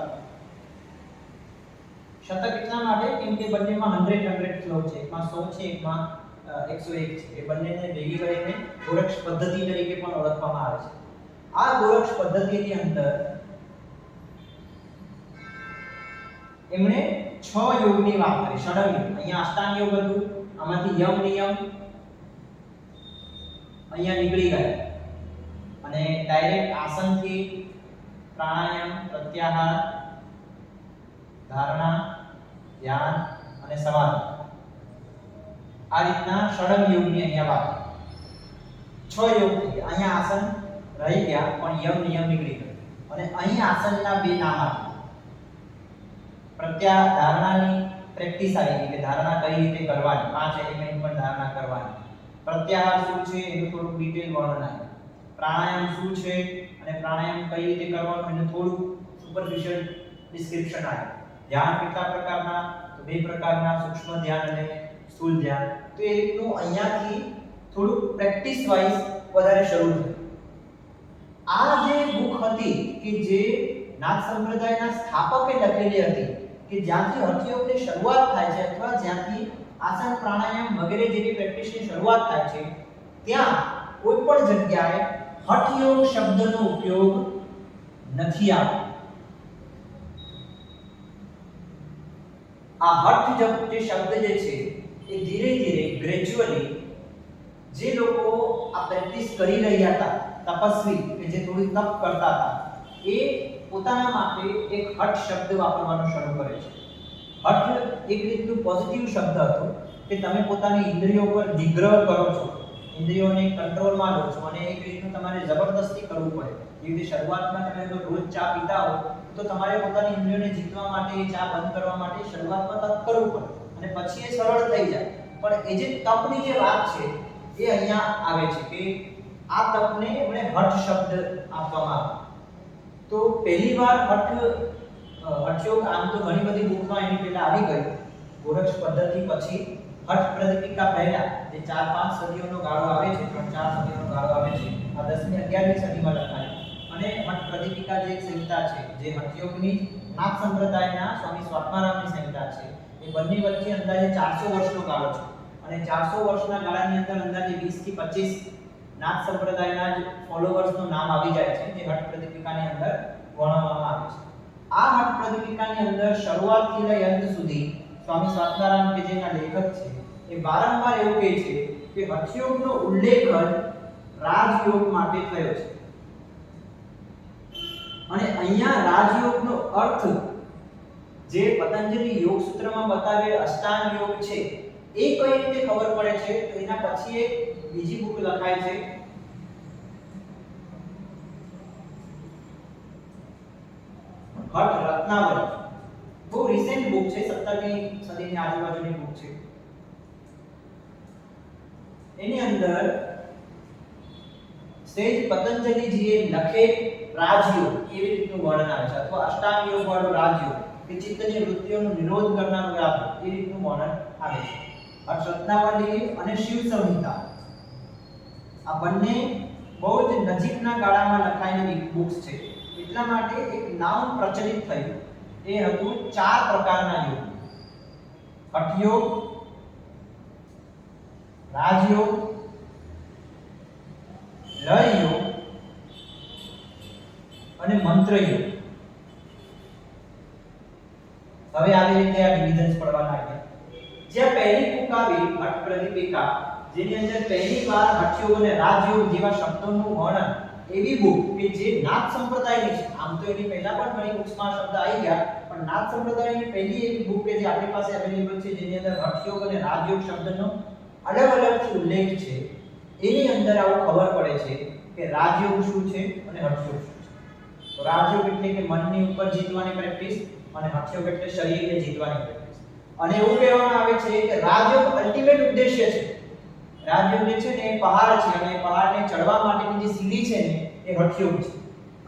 શતક એટલા માટે કેમ કે બંનેમાં 100 શ્લોક છે, એકમાં 100 છે, એકમાં 101 છે. એ બંનેને ભેગી કરીને ગોરક્ષ પદ્ધતિ તરીકે પણ ઓળખવામાં આવે છે. આ ગોરક્ષ પદ્ધતિની અંદર એમણે 6 યોગની વાત કરી, ષડંગ યોગ. અહીંયા અષ્ટાંગ યોગ હતું, આમાંથી યમ નિયમ અહીંયા નીકળી ગયા અને ડાયરેક્ટ આસનથી પ્રાણાયામ, પ્રત્યાહાર, ધારણા, ધ્યાન અને સમાધિ, આ રીતના ષડંગ યોગની અહીંયા વાત. 6 યોગ થઈ ગયા. અહીંયા આસન રહી ગયા પણ યમ નિયમ નીકળી ગયો અને અહીં આસનના 2 નામ આપ્યા. ધારણાની પ્રેક્ટિસ આવી કે ધારણા કઈ રીતે કરવાની, 5 એલિમેન્ટ પર ધારણા કરવાની. પ્રત્યાહાર શું છે એનું થોડું ડિટેલ વર્ણન આવ્યું. પ્રાણાયામ શું છે અને પ્રાણાયામ કઈ રીતે કરવાનું એનું થોડું સુપરફિશિયલ ડિસ્ક્રિપ્શન આવ્યું. ધ્યાન કેટલા પ્રકારના, તો 2 પ્રકારના, સૂક્ષ્મ ધ્યાન અને સ્થૂળ ધ્યાન. તો એ રીતનું અહીંયાથી થોડું પ્રેક્ટિસ વાઇઝ વધારે શરૂ થયું. આ જે બુક હતી કે જે નાથ સંપ્રદાયના સ્થાપકે લખેલી હતી કે જ્યાંથી હઠયોગની શરૂઆત થાય છે અથવા જ્યાંથી આસન, પ્રાણાયામ વગેરે જેવી પ્રેક્ટિસની શરૂઆત થાય છે ત્યાં કોઈ પણ જગ્યાએ હઠયોગ શબ્દનો ઉપયોગ નથી આવતો. આ હઠ જે શબ્દ જે છે એ ધીરે ધીરે ગ્રેજ્યુઅલી જે લોકો આ પ્રેક્ટિસ કરી રહ્યા હતા, તપસ્વી કે જે થોડી તપ કરતા હતા, એ પોતાના માટે એક હઠ શબ્દ વાપરવાનું શરૂ કરે છે. હઠ એક રીતનું પોઝિટિવ શબ્દ હતો કે તમે પોતાની ઇન્દ્રિયો પર નિગ્રહ કરો છો, ઇન્દ્રિયોને કંટ્રોલમાં લો છો અને એક રીતનું તમારે જબરદસ્તી કરવું પડે. જેવી રીતે શરૂઆતમાં તમે જો રોજ ચા પીતા હો તો તમારે પોતાની ઇન્દ્રિયોને જીતવા માટે, ચા બંધ કરવા માટે શરૂઆતમાં તપ કરવું પડે અને પછી એ સરળ થઈ જાય. પણ એ જે તપની જે વાત છે એ અહીંયા આવે છે કે આ તપને એમણે હઠ શબ્દ આપવામાં આવ્યો. તો પહેલીવાર હઠયોગ આમ તો ઘણી બધી બુકમાં એની પહેલા આવી ગયું. ગોરક્ષ પદ્ધતિ પછી હઠ પ્રદીપિકા પહેલા જે 4-5 સદીઓનો ગાળો આવે છે, 3-4 સદીઓનો ગાળો આવે છે, આ 10મી 11મી સદીમાં લખાય. અને હઠ પ્રદીપિકા જે એક સંહિતા છે જે હઠયોગની નાથ સંપ્રદાયના સ્વામી સ્વાત્મારામની સંહિતા છે, એ બંને વચ્ચે અંદાજે 400 વર્ષનો ગાળો છે અને 400 વર્ષના ગાળાની અંદર અંદાજે 20 થી 25 નાથ સંપ્રદાયના જ ફોલોવર્સનું નામ આવી જાય છે જે હઠ પ્રદીપિકાની અંદર વર્ણવવામાં આવે છે. આ હઠ પ્રદીપિકાની અંદર શરૂઆતથી લઈ અંત સુધી સ્વામી સ્વાત્મારામ કે જેના લેખક છે એ વારંવાર એવું કહે છે કે હઠયોગનો ઉલ્લેખ રાજયોગ માટે થયો છે અને અહીંયા રાજયોગનો અર્થ જે પતંજલિ યોગ સૂત્રમાં બતાવેલ અષ્ટાંગ યોગ છે એ કઈ રીતે ખબર પડે છે તો એના પછી એક બીજી બુક લખાય છે હઠ રત્નાવલી. બહુ રિસેન્ટ બુક છે, 17મી સદીની આજુબાજુની બુક છે. એની અંદર સેજ પતંજલિજીએ લખે રાજયોગ એવી રીતનું વર્ણન આવે છે અથવા અષ્ટાંગ યોગ વાળો રાજયોગ કે ચિત્તની વૃત્તિઓનો નિરોધ કરનારો રાજયોગ એ રીતનું વર્ણન આવે છે. હઠ રત્નાવલી અને શિવ સંહિતા આ બંને બહુ જ નજીકના ગાળામાં લખાયેલી બુક્સ છે. એટલા માટે એક નામ પ્રચલિત થયું, એ હતું 4 પ્રકારના યોગ: હઠયોગ, રાજયોગ, લયયોગ અને મંત્રયોગ. હવે આવી રીતે આ ડિવિઝન્સ પડવા લાગ્યા. જે પહેલી બુક આવી હઠ પ્રદીપિકા, જેની અંદર પહેલી વાર હઠયોગ અને રાજયોગ જેવા શબ્દોનું વર્ણન, એવી બુક કે જે નાથ સંપ્રદાયની છે. આમ તો એની પહેલા પણ ઘણી બુક્સમાં શબ્દ આવી ગયા, પણ નાથ સંપ્રદાયની પહેલી એવી બુક કે જે આપણી પાસે અવેલેબલ છે જેની અંદર હઠયોગ અને રાજયોગ શબ્દનો અલગ અલગથી ઉલ્લેખ છે. એની અંદર આવું ખબર પડે છે કે રાજયોગ શું છે અને હઠયોગ શું છે. તો રાજયોગ એટલે કે મનની ઉપર જીતવાની પ્રેક્ટિસ અને હઠયોગ એટલે શરીરને જીતવાની પ્રેક્ટિસ. અને એવું કહેવામાં આવે છે કે રાજયોગ અલ્ટિમેટ ઉદ્દેશ્ય છે. રાજયોગ જે છે ને એ પહાડ છે અને પહાડને ચડવા માટેની જે સીડી છે ને એ હઠયોગ છે.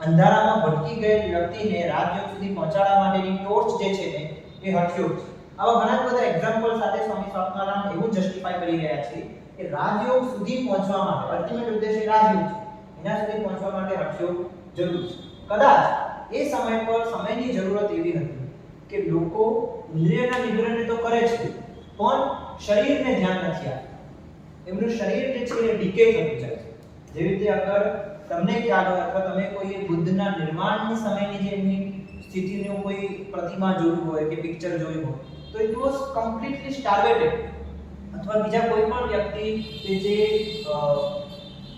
અંધારામાં ભટકી ગયેલ વ્યક્તિને રાજયોગ સુધી પહોંચાડવા માટેની ટોર્ચ જે છે ને એ હઠયોગ છે. આવા ઘણા બધા એક્ઝામ્પલ સાથે સ્વામી સ્વાત્મારામ એવું જસ્ટિફાઈ કરી રહ્યા છે કે રાજયોગ સુધી પહોંચવા માટે અલ્ટિમેટ ઉદ્દેશ્ય રાજયોગ છે, એના સુધી પહોંચવા માટે હઠયોગ જરૂર છે. કદાચ એ સમય પર સમયની જરૂરત એવી હતી કે લોકો ઇન્દ્રિયના નિગ્રહને તો કરે છે પણ શરીરને ધ્યાન નથી આપતા. એમનું શરીર જે છે એ ડીકે થતું જાય છે. જેવી રીતે અગર તમને ખ્યાલ હોય અથવા તમે કોઈ બુદ્ધના નિર્માણની સમયની જે એમની સ્થિતિનું કોઈ પ્રતિમા જોયું હોય કે પિક્ચર જોયું હોય તો ઇટ વોઝ કમ્પ્લીટલી સ્ટાર્વેટેડ. અથવા બીજા કોઈ પણ વ્યક્તિ કે જે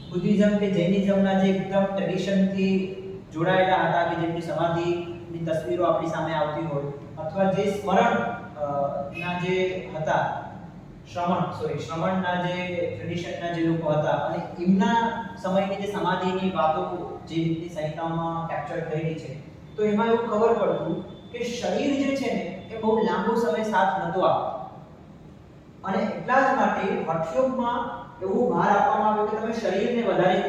બુદ્ધિઝમ કે જૈનિઝમના જે એકદમ ટ્રેડિશનથી જોડાયેલા હતા કે જેમની સમાધિની તસવીરો આપણી સામે આવતી હોય અથવા જે સ્મરણ ના જે હતા શ્રમણના જે ટ્રેડિશનના જે લોકો હતા અને એમના સમયની જે સમાધિની વાતો જે રીતની સંહિતામાં કેપ્ચર થયેલી છે તો એમાં એવું ખબર પડતું કે શરીર જે છે ને એ બહુ લાંબો સમય સાથ નહોતો આપતો અને એટલા જ માટે હઠયોગમાં એવું ભાર આપવામાં આવ્યો કે તમે શરીરને વધારે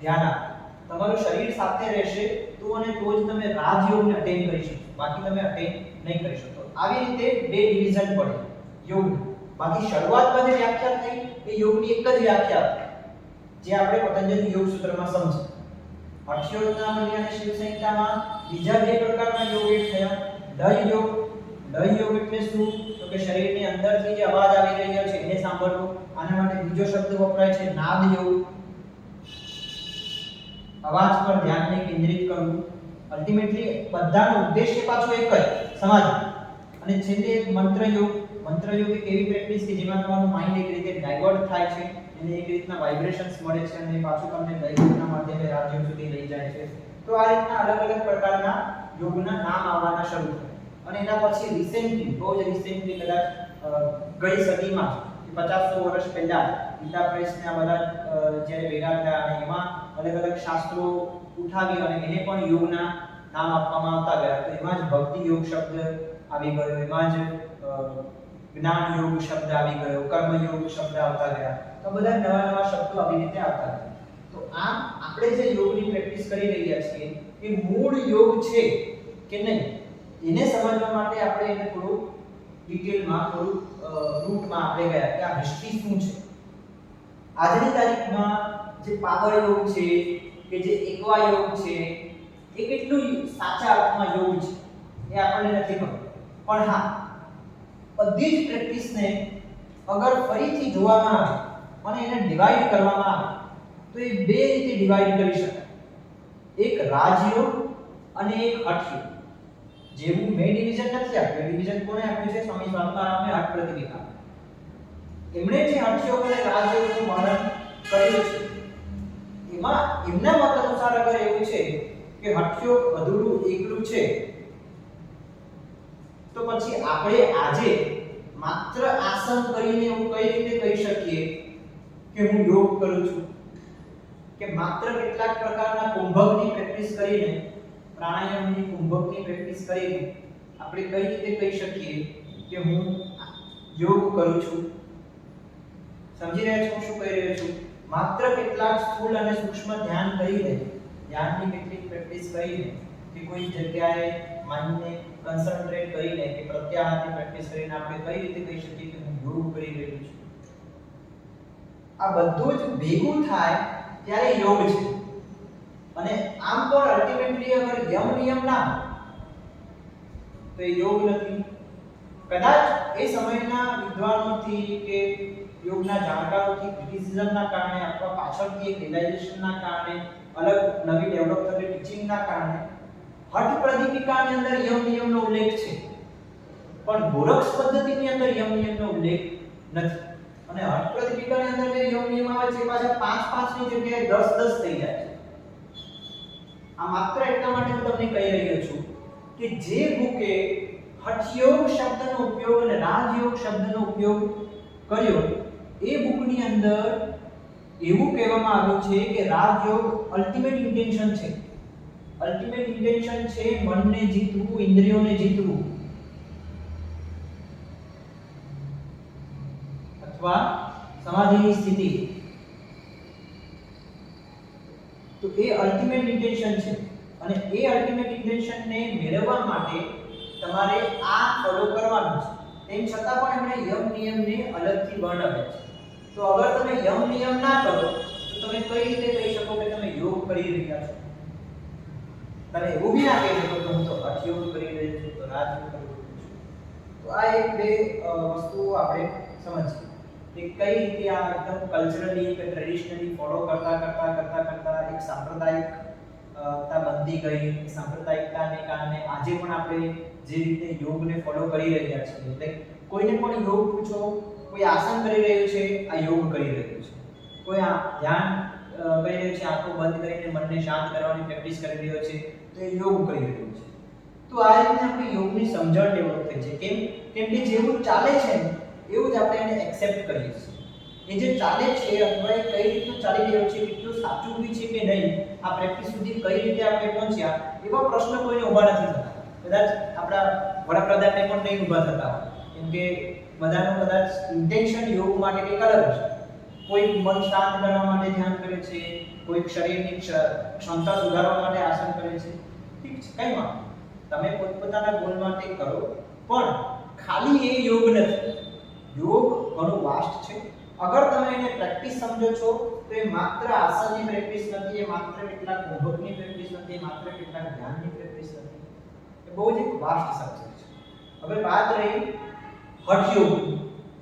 ધ્યાન આપો. તમારું શરીર સાથે રહેશે તો અને તો જ તમે રાજયોગને અટેન કરી શકશો, બાકી તમે અટેન નહીં કરી શકો. આવી રીતે બે ડિવિઝન પડે યોગ. બાકી શરૂઆતમાં જે વ્યાખ્યા થઈ એ યોગની એક જ વ્યાખ્યા જે આપણે પતંજલિ યોગ સૂત્રમાં સમજી. હઠયોગના અને શિવ સંહિતામાં બીજા બે પ્રકારના યોગ એક થયા. લય યોગ. લય યોગ એટલે શું? તો કે શરીરની અંદરથી જે અવાજ આવી રહ્યો છે એને સાંભળવો. આના માટે બીજો શબ્દ વપરાય છે નાદ યોગ. અવાજ પર ધ્યાનને કેન્દ્રિત કરવું. અલ્ટિમેટલી બધાનો ઉદ્દેશ્ય પાછો એક જ, સમાધિ. અને છેલ્લે એક મંત્ર યોગ. મંત્ર યોગ એક એવી પ્રેક્ટિસ કે જેમાં તમારું માઇન્ડ એક રીતે ડાયવર્ટ થાય છે અને એક રીતના વાઇબ્રેશન્સ મળે છે અને પાછું તમને દૈવના માધ્યમે રાજયોગ સુધી લઈ જાય છે. તો આ રીતના અલગ અલગ પ્રકારના યોગના નામ આવવાના શરૂ થયા. અને એના પછી રિસેન્ટલી, બહુ જ રિસેન્ટલી કદાચ ગઈ સદીમાં 50-100 વર્ષ પહેલા ગીતા પ્રેસને આ બધા જ્યારે ભેગા થયા અને એમાં અલગ અલગ શાસ્ત્રો ઉઠાવી અને એને પણ યોગના નામ આપવામાં આવતા ગયા. તો એમાં જ ભક્તિ યોગ શબ્દ આવી ગયો, એમાં જ જ્ઞાન યોગ શબ્દ આવી ગયો, કર્મ યોગ શબ્દ આવતા ગયા. તો બધા નવા નવા શબ્દો આવી રીતે આવતા ગયા. તો આમ આપણે જે યોગની પ્રેક્ટિસ કરી રહ્યા છીએ એ મૂળ યોગ છે કે નહીં એને સમજવા માટે આપણે એને થોડું ડિટેલમાં થોડું રૂટમાં આપણે ગયા કે આ હિસ્ટ્રી શું છે. આજની તારીખમાં જે પાવર યોગ છે કે જે એકવા યોગ છે એ કેટલું સાચા અર્થમાં યોગ છે એ આપણને નથી ખબર. પણ હા, બધી જ પ્રેક્ટિસને અગર ફરીથી જોવામાં આવે અને એને ડિવાઇડ કરવામાં આવે તો એ બે રીતે ડિવાઇડ કરી શકાય. એક રાજયોગ અને એક હઠયોગ. જેવું મેં ડિવિઝન નથી આપ્યું. ડિવિઝન કોણે આપ્યું છે? સ્વામી સ્વાત્મારામે હઠ પ્રતિપીઠા. એમણે જે હઠયોગ અને રાજયોગનું વર્ણન કર્યું છે એમાં એમના મત અનુસાર અગર એવું છે કે હઠયોગ અધૂરું એકલું છે તો પછી આપણે આજે માત્ર આસન કરીને એવું કઈ રીતે કહી શકીએ કે હું યોગ કરું છું? કે માત્ર કેટલાક પ્રકારના કુંભકની પ્રેક્ટિસ કરીને, પ્રાણાયામની કુંભકની પ્રેક્ટિસ કરીને આપણે કઈ રીતે કહી શકીએ કે હું યોગ કરું છું? સમજી રહ્યા છો શું કહી રહ્યો છું? માત્ર કેટલાક સ્થૂળ અને સૂક્ષ્મ ધ્યાન કરીને, ધ્યાનની કેટલીક પ્રેક્ટિસ કરીને કે કોઈ જગ્યાએ માઇન્ડને કન્સન્ટ્રેટ કરીને કે પ્રત્યાહારની પ્રેક્ટિસ કરીને આપણે કઈ રીતે કહી શકીએ કે હું યોગ કરી રહ્યો છું? આ બધું જ ભેગું થાય ત્યારે યોગ છે. અને આમ પણ અલ્ટિમેટલી અગર યમ નિયમ ના તો એ યોગ નથી. કદાચ એ સમયના વિદ્વાનોથી કે યોગના જાણકારોથી ક્રિટિસિઝમના કારણે અથવા પાછળથી એક રિયલાઇઝેશનના કારણે અલગ નવી ડેવલપ થયેલી ટીચિંગના કારણે હઠ પ્રદીપિકાની અંદર યમ નિયમનો ઉલ્લેખ છે પણ ગોરક્ષ પદ્ધતિની અંદર યમ નિયમનો ઉલ્લેખ નથી. અને હઠ પ્રદીપિકાની અંદર જે યમ નિયમ આવે છે પાછા 5-5 ની જગ્યાએ 10-10 થઈ જાય છે. આ માત્ર એટલા માટે હું તમને કહી રહ્યો છું કે જે બુકે હઠયોગ શબ્દનો ઉપયોગ અને રાજયોગ શબ્દનો ઉપયોગ કર્યો એ બુકની અંદર એવું કહેવામાં આવ્યું છે કે રાજયોગ અલ્ટિમેટ ઇન્ટેન્શન છે. અલ્ટિમેટ ઇન્ટેન્શન છે મનને જીતવું, ઇન્દ્રિયોને જીતવું, અથવા સમાધિની સ્થિતિ, તો એ અલ્ટિમેટ ઇન્ટેન્શન છે અને એ અલ્ટિમેટ ઇન્ટેન્શનને મેળવવા માટે તમારે આ ફોલો કરવાનું છે. તેમ છતાં પણ એમણે યમ નિયમને અલગથી વર્ણવ્યા છે. તો અગર તમે યમ નિયમ ના કરો તો તમે કઈ રીતે કહી શકો કે તમે યોગ કરી રહ્યા છો? તમે એવું બી ના કહી શકો કે હું તો હઠયોગ કરી રહ્યો છું, તો રાજયોગ કરી રહ્યો છું. તો આ એક બે વસ્તુઓ આપણે સમજીએ કે કઈ રીતે આ એકદમ કલ્ચરલી કે ટ્રેડિશનલી ફોલો કરતા એક સાંપ્રદાયિકતા બનતી ગઈ. સાંપ્રદાયિકતાને કારણે આજે પણ આપણે જે રીતે યોગને ફોલો કરી રહ્યા છીએ, એટલે કોઈને પણ યોગ પૂછો, કોઈ આસન કરી રહ્યું છે, આ યોગ કરી રહ્યું છે. કોઈ આ ધ્યાન કરી રહ્યું છે, આંખો બંધ કરીને મનને શાંત કરવાની પ્રેક્ટિસ કરી રહ્યો છે, તો એ યોગ કરી રહ્યું છે. તો આ રીતે આપણી યોગની સમજણ ડેવલપ થઈ છે. કેમ કે જેવું ચાલે છે એવું જ આપણે એને એક્સેપ્ટ કરીએ છીએ. એ જે ચાલે છે અથવા એ કઈ રીતનું ચાલી રહ્યું છે, કેટલું સાચું બી છે કે નહીં, આ પ્રેક્ટિસ સુધી કઈ રીતે આપણે પહોંચ્યા, એવા પ્રશ્ન કોઈને ઊભા નથી થતા. કદાચ આપણા વડાપ્રધાનને પણ નહીં ઊભા થતા હોય, કેમ કે બધાનું કદાચ ઇન્ટેન્શન યોગ માટે કંઈક અલગ છે. કોઈ મન શાંત કરવા માટે ધ્યાન કરે છે, કોઈ શરીરની ક્ષમતા સુધારવા માટે આસન કરે છે. ઠીક છે, કઈ વાંધો નહીં, તમે પોતપોતાના ગોલ માટે કરો, પણ ખાલી એ યોગ નથી. યોગ ઘણું વાસ્ટ છે. અગર તમે એને પ્રેક્ટિસ સમજો છો તો એ માત્ર આસનની પ્રેક્ટિસ નથી, એ માત્ર કેટલાક કુંભકની પ્રેક્ટિસ નથી, એ માત્ર કેટલાક ધ્યાનની પ્રેક્ટિસ નથી. એ બહુ જ એક વાસ્ટ સબ્જેક્ટ છે. હવે વાત રહી હઠયોગની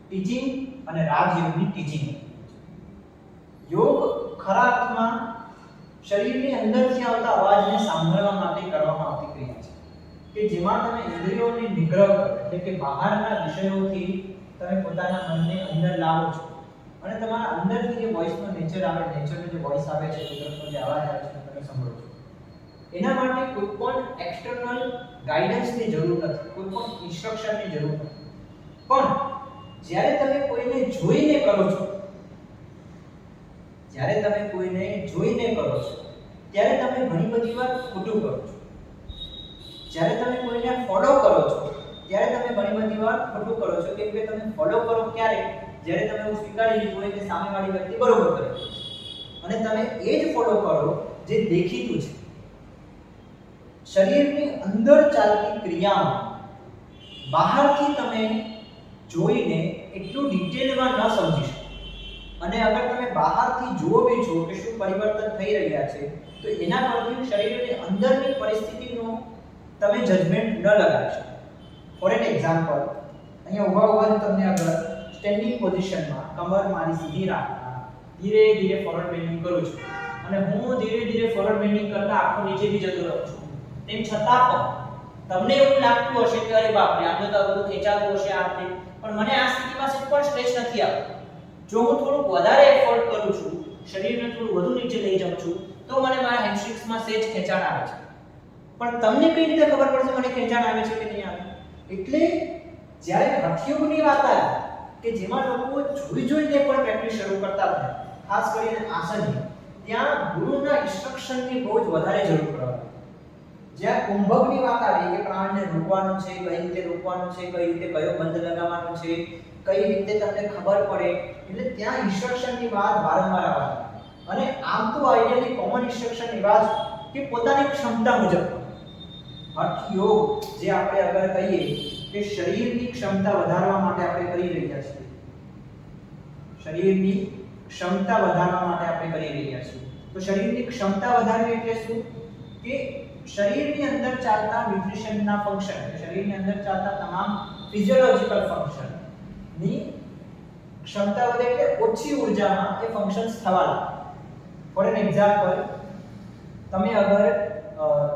ટીચિંગ અને રાજયોગની ટીચિંગ. યોગ ખરા અર્થમાં શરીરની અંદરથી આવતા અવાજને સાંભળવા માટે કરવામાં આવતી ક્રિયા છે કે જેમાં તમે ઇન્દ્રિયોને નિગ્રહ કરો, એટલે કે બહારના વિષયોથી તમે પોતાના મનને અંદર લાવો છો અને તમારા અંદરથી જે વોઇસનો નેચર આવે, નેચરનો જે વોઇસ આવે છે, કુદરતનો જે અવાજ આવે છે, તમે સાંભળો છો. એના માટે કોઈ પણ એક્સટર્નલ ગાઈડન્સની જરૂર નથી, કોઈ પણ ઇન્સ્ટ્રક્શનની જરૂર નથી. પણ જ્યારે તમે કોઈને જોઈને કરો છો, ત્યારે તમે ઘણી બધી વાર ખોટું કરો છો. જ્યારે તમે કોઈને ફોલો કરો છો ત્યારે તમે ઘણી બધી વાર ખોટું કરો છો. કેમ કે તમે ફોલો કરો ક્યારે? જ્યારે તમે એવું સ્વીકારી લીધું હોય કે સામેવાળી વ્યક્તિ બરોબર કરે છે અને તમે એ જ ફોલો કરો જે દેખીતું છે. શરીરની અંદર ચાલતી ક્રિયામાં બહારથી તમે જોઈને એટલું ડિટેલમાં ન સમજી શકો. અને અગર તમે બહારથી જુઓ બી છો કે શું પરિવર્તન થઈ રહ્યા છે, તો એના પરથી શરીરની અંદરની પરિસ્થિતિનો તમે જજમેન્ટ ન લગાવી શકો. ફોર એન એક્ઝામ્પલ, અહીંયા ઊભા તમને અગર સ્ટેન્ડિંગ પોઝિશનમાં કમર મારી સીધી રાખતા ધીરે ધીરે ફોરવર્ડ બેન્ડિંગ કરું છું અને હું ધીરે ધીરે ફોરવર્ડ બેન્ડિંગ કરતા આખો નીચે બી જતો રહું છું, તેમ છતાં પણ તમને એવું લાગતું હશે કે અરે બાપ રે, આમ તો બધું ખેંચાતું હશે આ તે, પણ મને આ સ્થિતિમાં સિર્ફ પણ સ્ટ્રેચ નથી આવતો. જો હું થોડુંક વધારે એફર્ટ કરું છું, શરીરને થોડું વધુ નીચે લઈ જાઉં છું, તો મને મારા હેમસ્ટ્રિંગ્સમાં સેજ ખેંચાણ આવે છે. પણ તમને કઈ રીતે ખબર પડશે મને ખેંચાણ આવે છે કે નહીં આવે? એટલે જ્યારે હઠયોગની વાત આવે કે જેમાં લોકો જોઈને પણ પ્રેક્ટિસ શરૂ કરતા હતા, ખાસ કરીને આસનની, ત્યાં ગુરુના ઇન્સ્ટ્રક્શનની બહુ જ વધારે જરૂર પડે. જ્યાં કુંભકની વાત આવી કે પ્રાણને રોકવાનું છે, કઈ રીતે રોકવાનું છે, કઈ રીતે કયો બંધ લગાવવાનો છે, કઈ રીતે તમને ખબર પડે, એટલે ત્યાં ઇન્સ્ટ્રક્શનની વાત વારંવાર આવે. અને આમ તો આઈડિયલી કોમન ઇન્સ્ટ્રક્શન એવા જ કે પોતાની ક્ષમતા મુજબ. હઠયોગ જે આપણે અગર કહીએ કે શરીરની ક્ષમતા વધારવા માટે આપણે કરી રહ્યા છીએ, શરીરની ક્ષમતા વધારવા માટે આપણે કરી રહ્યા છીએ. તો શરીરની ક્ષમતા વધારવી એટલે શું? કે શરીરની અંદર ચાલતા ન્યુટ્રિશનના ફંક્શન, શરીરની અંદર ચાલતા તમામ ફિઝિયોલોજિકલ ફંક્શન ની ક્ષમતા વધે એટલે ઓછી ઉર્જામાં એ ફંક્શન્સ થવા લાગે. ફોર એન એક્ઝામ્પલ, તમે અગર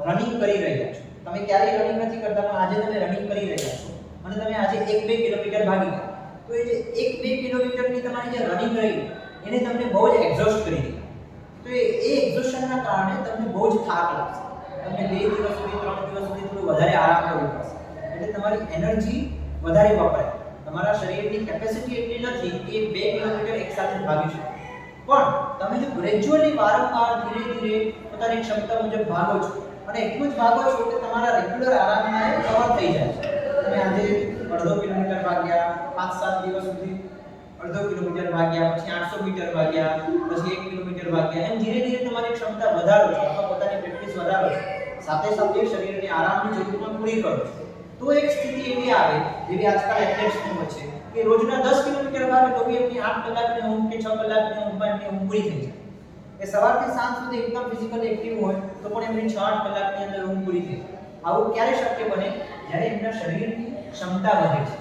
રનિંગ કરી રહ્યા છો, તમે ક્યારેય રનિંગ નથી કરતા પણ આજે તમે રનિંગ કરી રહ્યા છો અને તમે આજે 1-2 કિલોમીટર ભાગી ગયા, તો એ જે 1-2 કિલોમીટરની તમારી જે રનિંગ રહી એને તમને બહુ જ એક્ઝોસ્ટ કરી દીધા. તો એ એક્ઝોસ્શનના કારણે તમને બહુ જ થાક લાગશે. તમને 2 દિવસ સુધી 3 દિવસ સુધી થોડું વધારે આરામ કરવો પડશે, એટલે તમારી એનર્જી વધારે વપરાય. તમારા શરીરની કેપેસિટી એટલી નથી કે 2 કિલોમીટર એકસાથે ભાગી શકો. પણ તમે જો ગ્રેજ્યુઅલી વારંવાર ધીરે ધીરે પોતાની ક્ષમતા મુજબ ભાગો છો અને એટલું જ ભાગો છો કે તમારા રેગ્યુલર આરામના એ કવર થઈ જાય છે. તમે આજે 1.5 કિલોમીટર ભાગ્યા, 5-7 દિવસ સુધી અડધો કિલોમીટર ભાગ્યા, પછી 800 મીટર ભાગ્યા, પછી 1 કિલોમીટર ભાગ્યા, એમ ધીરે ધીરે તમારી ક્ષમતા વધારો છો અથવા પોતાની પ્રેક્ટિસ વધારો છો, સાથે સાથે શરીરને આરામની જરૂર પણ પૂરી કરો છો, તો એક સ્થિતિ એવી આવે જેવી આજકાલ એથ્લેટ્સની વચ્ચે કે રોજના 10 કિલોમીટર ભાગે તો બી એમની 8 કલાકની ઊંઘ કે 6 કલાકની ઊંઘ પૂરી થઈ જાય. એ સવારથી સાંજ સુધી એકદમ ફિઝિકલી એક્ટિવ હોય તો પણ એમની 6-8 કલાકની અંદર ઊંઘ પૂરી થઈ જાય. આવું ક્યારે શક્ય બને? જ્યારે એમના શરીરની ક્ષમતા વધે છે.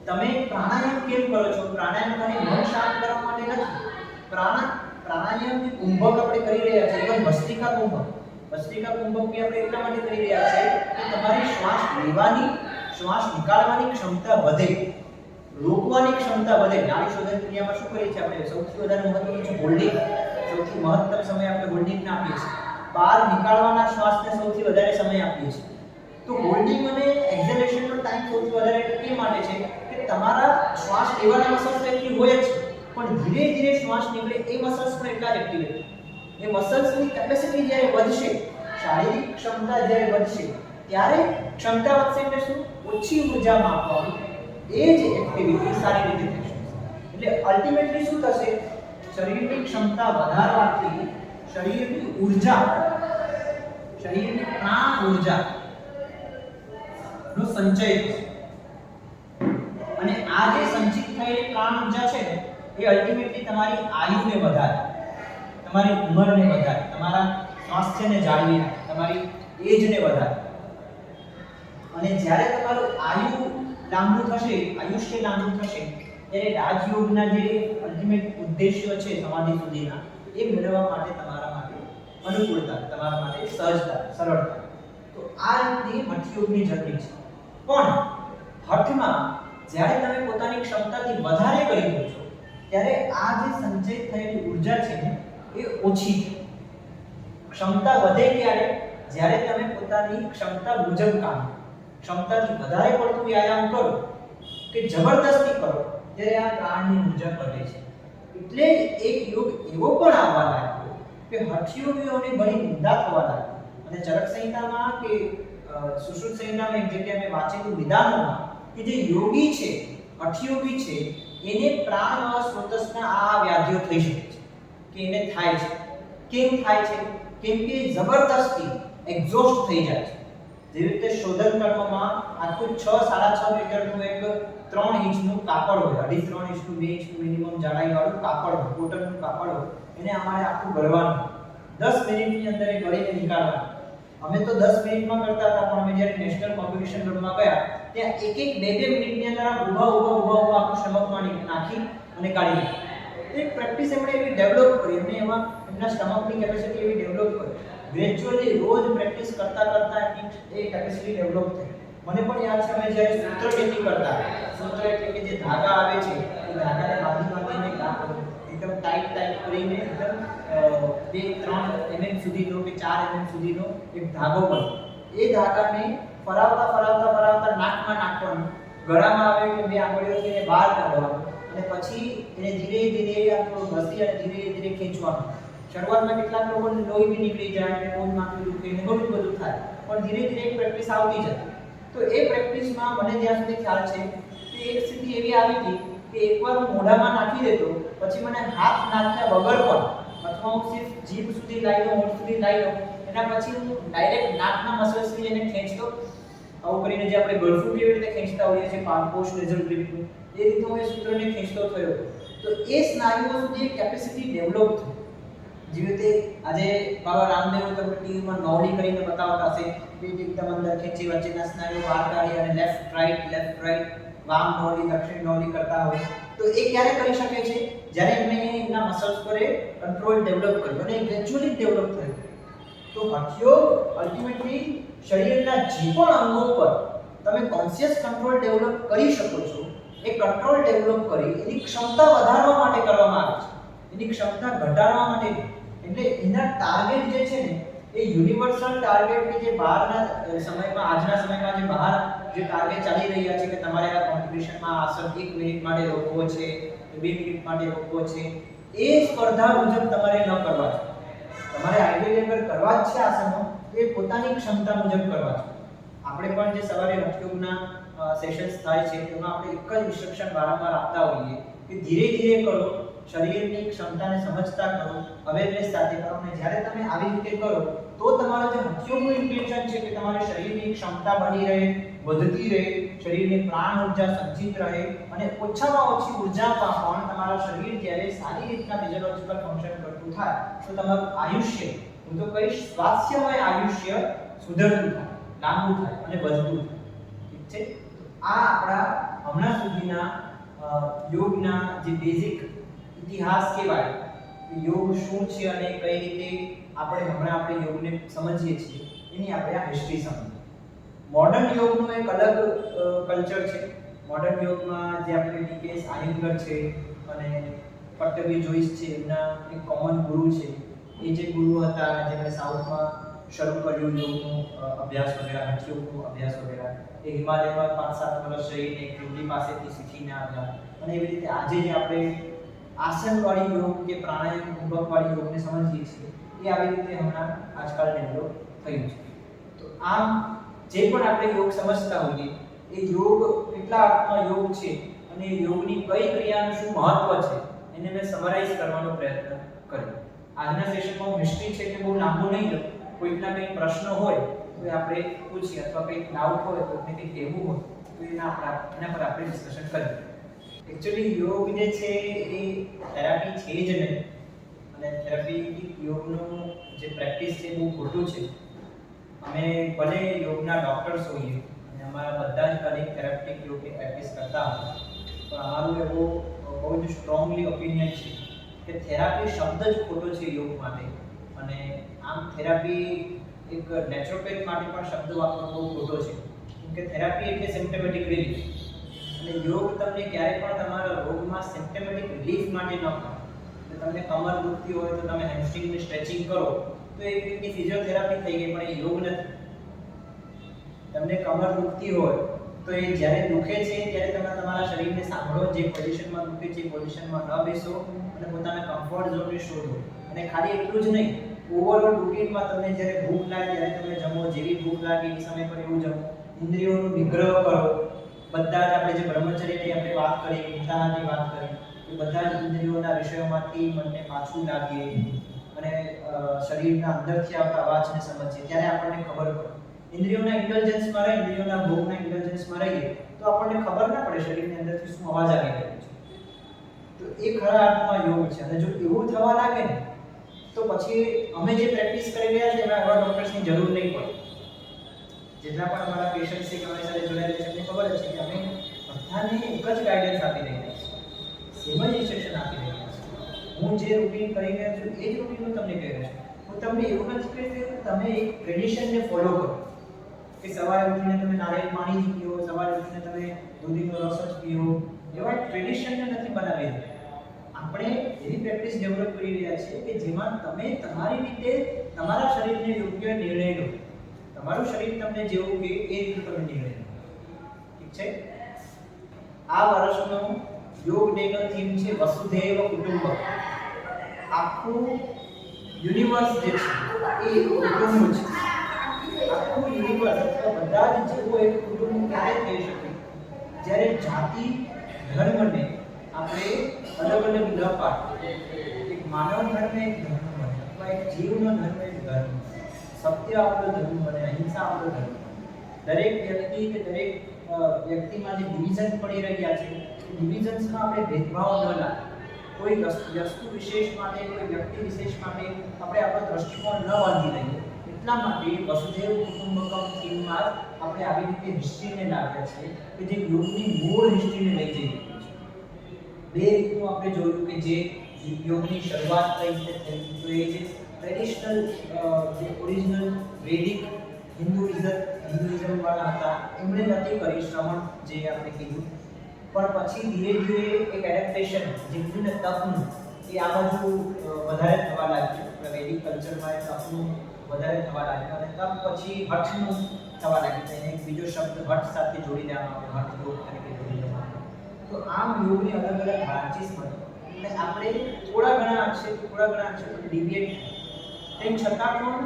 તમે પ્રાણાયામ કેમ કરો છો? પ્રાણાયામ ખાલી મન શાંત કરવા માટે નથી. પ્રાણાયામની કુંભક આપણે કરી રહ્યા છીએ, even ભસ્ત્રિકા કુંભક બી આપણે એટલા માટે કરી રહ્યા છીએ કે તમારી શ્વાસ લેવાની, શ્વાસ નિકાળવાની ક્ષમતા વધે, રોકવાની ક્ષમતા વધે. નાડી શોધન ક્રિયામાં શું કરીએ છીએ આપણે? સૌથી વધારે મહત્વનું છે હોલ્ડિંગ. સૌથી મહત્તમ સમય આપણે હોલ્ડિંગને આપીએ છીએ. બહાર નિકાળવાના શ્વાસને સૌથી વધારે સમય આપીએ છીએ. તો હોલ્ડિંગ અને એક્ઝેલેશનનો ટાઈમ સૌથી વધારે એ માટે છે કે તમારા શ્વાસ લેવાના મસલ્સ એક્ટિવ હોય જ, પણ ધીરે ધીરે શ્વાસ નીકળે એ મસલ્સ પણ એટલા જ એક્ટિવ રહે. એ મસલ્સની કેપેસિટી જ્યારે વધશે, શારીરિક ક્ષમતા જ્યારે વધશે, ત્યારે ક્ષમતા વધશે એટલે શું? ઓછી ઊર્જામાં આપવાનું એ જ એક્ટિવિટી સારી રીતે થશે. એટલે અલ્ટિમેટલી શું થશે? શરીરની ક્ષમતા વધારવાથી શરીરની ઊર્જા, શરીરની પ્રાણ ઊર્જા નો સંચય થશે. અને આ જે સંચિત થયેલી પ્રાણ ઊર્જા છે ને, એ અલ્ટિમેટલી તમારી આયુને વધારે, તમારી ઉંમરને વધારે, તમારા સ્વાસ્થ્યને જાળવી રાખે, તમારી એજને વધારે. અને જ્યારે તમારું લાંબુ થશે, આયુષ્ય લાંબુ થશે, ત્યારે રાજયોગના જે અલ્ટિમેટ ઉદ્દેશ્યો છે સમાધિ સુધીના, એ મેળવવા માટે તમારા માટે અનુકૂળતા, તમારા માટે સહજતા, સરળતા. તો આ રીતની હઠયોગની જર્ની છે. પણ હઠમાં જ્યારે તમે પોતાની ક્ષમતાથી વધારે કરી દો છો, ત્યારે આ જે સંચિત થયેલી ઊર્જા છે ને, એ ઓછી છે. ક્ષમતા વધે ક્યારે? જ્યારે તમે પોતાની ક્ષમતા મુજબ કામ, ક્ષમતાથી વધારે પડતું વ્યાયામ કરો કે જબરદસ્તી કરો, ત્યારે આ પ્રાણની ઊર્જા ઘટે છે. એટલે એક યોગ એવો પણ આવવા લાગ્યો કે હઠયોગીઓની ઘણી નિંદા થવા લાગી. અને ચરક સંહિતામાં કે સુશ્રુત સંહિતામાં એક જગ્યાએ મેં વાંચેલું વિધાનોમાં કે જે યોગી છે, હઠયોગી છે, એને પ્રાણવાયુ સ્ત્રોતસના આ વ્યાધિઓ થઈ શકે છે કે એને થાય છે. કેમ થાય છે? કેમ કે જબરદસ્તી એક્ઝોસ્ટ થઈ જાય છે. જેવી રીતે શોધન કર્મમાં આખું 6-6.5 મીટરનું એક 3 ઇંચનું કાપડ હોય, 2.5 ઇંચનું 2 ઇંચનું મિનિમમ જાડાઈ વાળું કાપડ હોય, કોટનનું કાપડ હોય, એને અમારે આખું ગળવાનું, 10 મિનિટની અંદર એ ગળીને નીકાળવાનું. અમે તો 10 મિનિટમાં કરતા હતા, પણ અમે જ્યારે નેશનલ કોમ્પિટિશન રમવા ગયા ત્યાં 1-2 મિનિટની અંદર ઊભા આખું સ્ટમકમાં નાખી અને કાઢી નાખ્યું. એક પ્રેક્ટિસ એમણે એવી ડેવલપ કરી, એમણે એમાં એમના સ્ટમકની કેપેસિટી એવી ડેવલપ કરી. ગ્રેજ્યુઅલી રોજ પ્રેક્ટિસ કરતા એમની એ કેપેસિટી ડેવલપ થઈ. મને પણ યાદ છે અમે જ્યારે સૂત્ર ખેતી કરતા, સૂત્ર એટલે કે જે ધાગા આવે છે, એ ધાગાને બાંધીને એકદમ ટાઈટ કરીને એકદમ 2-3 mm સુધીનો કે 4 mm સુધીનો એક ધાગો બને. એ ધાગાને ફરાવતા નાકમાં નાખવાનું, ગળામાં આવે કે 2 આંગળીઓથી એને બહાર કાઢવાનું અને પછી એને ધીરે ધીરે થોડું ઘસી અને ધીરે ધીરે ખેંચવાનું. શરૂઆતમાં કેટલાક લોકોને લોહી બી નીકળી જાય અને મોજ માથું દુખે ને ઘણું બધું થાય, પણ ધીરે ધીરે એક પ્રેક્ટિસ આવતી જાય. તો એ પ્રેક્ટિસમાં મને જ્યાં સુધી ખ્યાલ છે કે એક સ્થિતિ એવી આવી હતી કે એકવાર હું મોઢામાં નાખી દેતો, પછી મને હાથ નાખ્યા વગર પણ, અથવા હું સિર્ફ જીભ સુધી લાવી દઉં, હોઠ સુધી લાવી દઉં, એના પછી હું ડાયરેક્ટ નાકના મસલ્સથી એને ખેંચતો. આવું કરીને જે આપણે ગળફું કેવી રીતે ખેંચતા હોઈએ છીએ, પોસ્ટ નેઝલ બ્રીથનું, એ રીતે હું એ સૂત્રને ખેંચતો થયો. તો એ સ્નાયુઓ સુધી કેપેસિટી ડેવલપ થઈ. જેવી રીતે આજે બાબા રામદેવ તમને ટીવીમાં નોવલી કરીને બતાવતા હશે, પેટ એકદમ અંદર ખેંચી વચ્ચેના સ્નાયુઓ બહાર કાઢી અને લેફ્ટ રાઈટ વામ નોવલી દક્ષિણ નોવલી કરતા હોય. તો એ ક્યારે કરી શકે છે? જ્યારે એમને એમના મસલ્સ પર કંટ્રોલ ડેવલપ કર્યો અને ગ્રેજ્યુઅલી ડેવલપ થયું. તો હઠયોગ અલ્ટિમેટલી શરીરના જે પણ અંગો પર તમે કોન્શિયસ કંટ્રોલ ડેવલપ કરી શકો છો, એ કંટ્રોલ ડેવલપ કરી એની ક્ષમતા વધારવા માટે કરવામાં આવે છે, એની ક્ષમતા ઘટાડવા માટે. એટલે એના ટાર્ગેટ જે છે ને, એ યુનિવર્સલ ટાર્ગેટ કે જે બહારના સમયમાં, આજના સમયમાં જે બહાર જે ટાર્ગેટ ચાલી રહ્યા છે કે તમારે આ કોમ્પિટિશનમાં આસન 1 મિનિટ માટે રોકવો છે, 2 મિનિટ માટે રોકવો છે, એ સ્પર્ધા મુજબ તમારે ન કરવા છે. તમારે આઈડિયલી અગર કરવા જ છે આસનો, એ પોતાની ક્ષમતા મુજબ કરવા છે. આપણે પણ જે સવારે હઠયોગના સેશન્સ થાય છે તેમાં આપણે એક જ ઇન્સ્ટ્રક્શન વારંવાર આપતા હોઈએ કે ધીરે ધીરે કરો, શરીરની ક્ષમતાને સમજતા કરો, અવેરનેસ સાથે કરો, અને જ્યારે તમે આવી રીતે કરો તો તમારો જે મુખ્યનું ઇન્ટેન્શન છે કે તમારા શરીરની ક્ષમતા બની રહે, વધતી રહે, શરીરની પ્રાણ ઊર્જા સંચિત રહે અને ઓછામાં ઓછી ઊર્જામાં પણ તમારા શરીર જ્યારે સારી રીતના ફિઝિયોલોજિકલ ફંક્શન કરતું થાય તો તમારું આયુષ્ય, હું તો કહીશ સ્વાસ્થ્યમય આયુષ્ય સુધરતું થાય, લાંબુ થાય અને વધતું થાય. ઠીક છે? આ આપણા હમણાં સુધીના યોગના જે બેઝિક ઇતિહાસ કહેવાય કે યોગ શું છે અને કઈ રીતે આપણે યોગને સમજીએ છીએ એની આપણે આ હિસ્ટ્રી સમજીએ. મોડર્ન યોગનું એક અલગ કલ્ચર છે. મોડર્ન યોગમાં જે આપણે ડીકેએસ આયંગર છે અને પટ્ટભી જોઈસ છે, એમના એક કોમન ગુરુ છે. એ જે ગુરુ હતા જેમણે સાઉથમાં શરૂ કર્યું યોગનો અભ્યાસ વગેરે, હઠ યોગનો અભ્યાસ વગેરે, એ હિમાલયમાં 5-7 વર્ષ રહીને એક યોગી પાસેથી શીખીને આવ્યા. અને એવી રીતે આજે જે આપણે આસનવાળી યોગ કે પ્રાણાયામ કુંભકવાળી યોગને સમજીએ છીએ એ આવી રીતે હમણાં આજકાલ ડેવલપ થયું છે. તો આમ જે પણ આપણે યોગ સમજતા હોઈએ એ યોગ કેટલા અર્થમાં યોગ છે અને યોગની કઈ ક્રિયાનું શું મહત્વ છે એને મેં સમરાઇઝ કરવાનો પ્રયત્ન કર્યો. આજના સેશનમાં હું હિસ્ટ્રી છે કે બહુ લાંબુ નહીં લઉં. કોઈકના કંઈ પ્રશ્ન હોય તો આપણે પૂછીએ અથવા કંઈક ડાઉટ હોય તો કંઈક કહેવું હોય તો એના પર આપણે ડિસ્કશન કરીએ. એકચ્યુઅલી યોગ જે છે એ થેરાપી છે જ નહીં, અને થેરાપી યોગનું જે પ્રેક્ટિસ છે બહુ ખોટું છે. અમે ભલે યોગના ડોક્ટર્સ હોઈએ અને અમારા બધા જ કલીગ થેરાપ્યુટિક યોગની પ્રેક્ટિસ કરતા હોય, પણ અમારું એવો બહુ જ સ્ટ્રોંગલી ઓપિનિયન છે કે થેરાપી શબ્દ જ ખોટો છે યોગ માટે. અને આમ થેરાપી એક નેચરોપેથ માટે પણ શબ્દ વાપરવો બહુ ખોટો છે, કેમ કે થેરાપી એટલે સિમ્પટોમેટિક રિલીફ, અને યોગ તમને ક્યારે પણ તમારા રોગમાં સિમ્પટોમેટિક રિલીફ માટે ન કરે. તમને કમર દુખતી હોય તો તમે હેમસ્ટ્રિંગની સ્ટ્રેચિંગ કરો તો એ રીતની ફિઝિયોથેરાપી થઈ ગઈ, પણ એ યોગ નથી. તમને કમર દુખતી હોય તો એ જ્યારે દુખે છે ત્યારે તમે તમારા શરીરને સાંભળો, જે પોઝિશનમાં દુખે છે એ પોઝિશનમાં ન બેસો અને પોતાના કમ્ફર્ટ ઝોનને શોધો. અને ખાલી એટલું જ નહીં, ઓવરઓલ રૂટીનમાં તમને જ્યારે ભૂખ લાગે ત્યારે તમે જમો, જેવી ભૂખ લાગે એ સમય પર એવું જમો, ઇન્દ્રિયોનો નિગ્રહ કરો. બધા જ આપણે જે બ્રહ્મચર્યની આપણે વાત કરી, ગીતાની વાત કરી, એ બધા જ ઇન્દ્રિયોના વિષયોમાંથી મનને પાછું લાગીએ અને શરીરના અંદરથી આવતા અવાજને સમજીએ ત્યારે આપણને ખબર પડે. ઇન્દ્રિયોના ઇન્ટેલિજન્સમાં રહે, ઇન્દ્રિયોના ભોગના ઇન્ટેલિજન્સમાં રહીએ તો આપણને ખબર ના પડે શરીરની અંદરથી શું અવાજ આવી રહ્યો છે. તો એ ખરા અર્થમાં યોગ છે. અને જો એવું થવા લાગે ને તો પછી અમે જે પ્રેક્ટિસ કરી રહ્યા છીએ એમાં એવા ડોક્ટર્સની જરૂર નહીં પડે. જેટલા પણ અમારા પેશન્ટ છે કે અમારી સાથે જોડાયેલા છે એમને ખબર છે કે અમે બધાને એક જ ગાઈડન્સ આપી રહ્યા છીએ, સેમ જ ઇન્સ્ટ્રક્શન આપી રહ્યા છીએ. હું જે રૂટીન કરી રહ્યો છું એ જ રૂટીન હું તમને કહી રહ્યો છું. હું તમને એવું નથી કહી રહ્યો કે તમે એક ટ્રેડિશનને ફોલો કરો, કે સવારે ઉઠીને તમે નારિયેળ પાણી જ પીઓ, સવારે ઉઠીને તમે દૂધીનો રસ જ પીઓ. એવા ટ્રેડિશનને નથી બનાવી રહ્યા. આપણે એવી પ્રેક્ટિસ ડેવલપ કરી રહ્યા છીએ કે જેમાં તમે તમારી રીતે તમારા શરીરને યોગ્ય નિર્ણય લો. તમારું શરીર તમને જેવું કે એ રીતે તમે નિર્ણય લો. ઠીક છે? આ વર્ષનો યોગ ડેનો થીમ છે વસુધૈવ કુટુંબકમ. આખું યુનિવર્સ જે છે એ કુટુંબ છે. આખું યુનિવર્સ અથવા બધા જ જીવો એક કુટુંબ ક્યારે થઈ શકે જ્યારે જાતિ ધર્મને આપણે અલગ અલગ ન પાડીએ. એક માનવ ધર્મ એક ધર્મ બને, અથવા એક જીવનો ધર્મ એક ધર્મ, સત્ય આપણો ધર્મ બને, અહિંસા આપણો ધર્મ બને. દરેક વ્યક્તિ કે દરેક વ્યક્તિમાં જે ડિવિઝન પડી રહ્યા છે એ ડિવિઝન્સમાં આપણે ભેદભાવ ન લાગે. કોઈ વસ્તુ વિશેષ માટે, કોઈ વ્યક્તિ વિશેષ માટે આપણે આપણો દ્રષ્ટિકોણ ન બાંધી લઈએ. એટલા માટે વસુધૈવ કુટુંબકમ થીમમાં આપણે આવી રીતે હિસ્ટ્રીને લાવ્યા છે કે જે યોગની મૂળ હિસ્ટ્રીને લઈ જઈ રહી છે. બે રીતનું આપણે જોયું કે જે યોગની શરૂઆત કઈ રીતે થઈ. તો એ જે ટ્રેડિશનલ જે ઓરિજિનલ વેદિક હિન્દુઇઝમ વાળા હતા એમણે નથી કરી, શ્રવણ જે આપણે કીધું. પણ પછી ધીરે ધીરે એક એડેપ્ટેશન જે કીધું ને તપનું, એ આ બાજુ વધારે થવા લાગ્યું. વૈદિક કલ્ચરમાં એ તપનું વધારે થવા લાગ્યું અને તપ પછી હઠનું થવા લાગ્યું. એને એક બીજો શબ્દ હઠ સાથે જોડી દેવામાં આવ્યો, હઠ યોગ તરીકે જોડી દેવામાં આવ્યો. તો આમ યોગની અલગ અલગ બ્રાન્ચીસ બની અને આપણે થોડા ઘણા અંશે ડિવિએટ તેમ છતાં પણ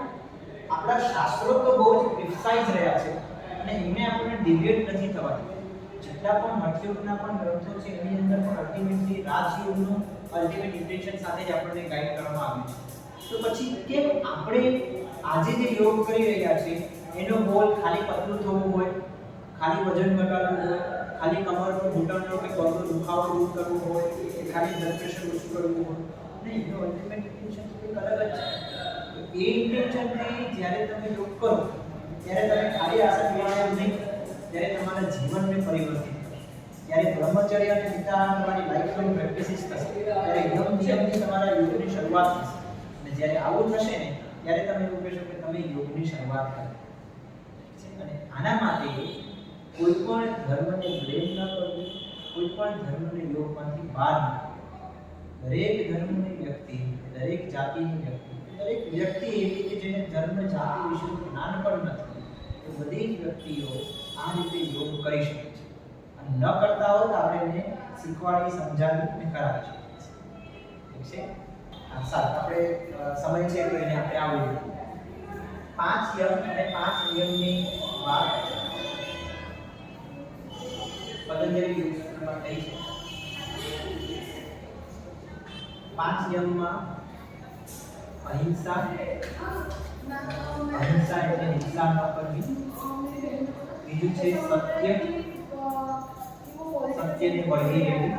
આપણા શાસ્ત્રો તો બહુ જ પ્રિસાઇઝ રહ્યા છે અને એમને આપણને ડિવિએટ નથી થવા દીધા. જેટલા પણ હઠયોગના પણ ગ્રંથો છે એની અંદર પણ અલ્ટિમેટલી રાજયોગનું અલ્ટિમેટ ઇન્ટેન્શન સાથે જ આપણને ગાઈડ કરવામાં આવ્યું છે. તો પછી કેમ આપણે આજે જે યોગ કરી રહ્યા છે એનો ગોલ ખાલી પતલું થવું હોય, ખાલી વજન ઘટાડવું હોય, ખાલી કમરનો ઘૂંટણનો કે પગનો દુખાવો દૂર કરવો હોય, કે ખાલી બ્લડ પ્રેશર ઓછું કરવું હોય, નહીં, એનો અલ્ટિમેટ ઇન્ટેન્શન કંઈક અલગ જ છે. એ ઇન્ટેન્શનથી જ્યારે તમે યોગ કરો ત્યારે તમે ખાલી આસન પ્રાણાયામ નહીં, ત્યારે તમારા જીવનને પરિવર્તિત કરશે. જ્યારે બ્રહ્મચર્ય અને નિત્યાહાર તમારી લાઈફની પ્રેક્ટિસિસ થશે, ત્યારે યમ નિયમથી તમારા યોગની શરૂઆત થશે. અને જ્યારે આવું થશે ને ત્યારે તમે એવું કહેશો કે તમે યોગની શરૂઆત કરી. અને આના માટે કોઈ પણ ધર્મને બ્લેમ ન કરવું, કોઈ પણ ધર્મને યોગમાંથી બહાર ન કાઢવું. દરેક ધર્મની વ્યક્તિ, દરેક જાતિની વ્યક્તિ, દરેક વ્યક્તિ એવી કે જેને ધર્મ જાતિ વિશેનું જ્ઞાન પણ નથી, તો બધી જ વ્યક્તિઓ આ રીતે યોગ કરી શકે છે. અને ન કરતા હોય તો આપણે એને શીખવાડી, સમજાવી અને કરાવી શકીએ છીએ. ઠીક છે? સારું, આપણે સમય છે તો એને આપણે આવડી 5 યમ અને 5 નિયમની વાત પતંજલિ યોગ સૂત્રમાં થઈ છે. 5 યમમાં અહિંસા એટલે હિંસા ન કરવી. બીજું છે સત્ય, સત્યને વળગી રહેવું.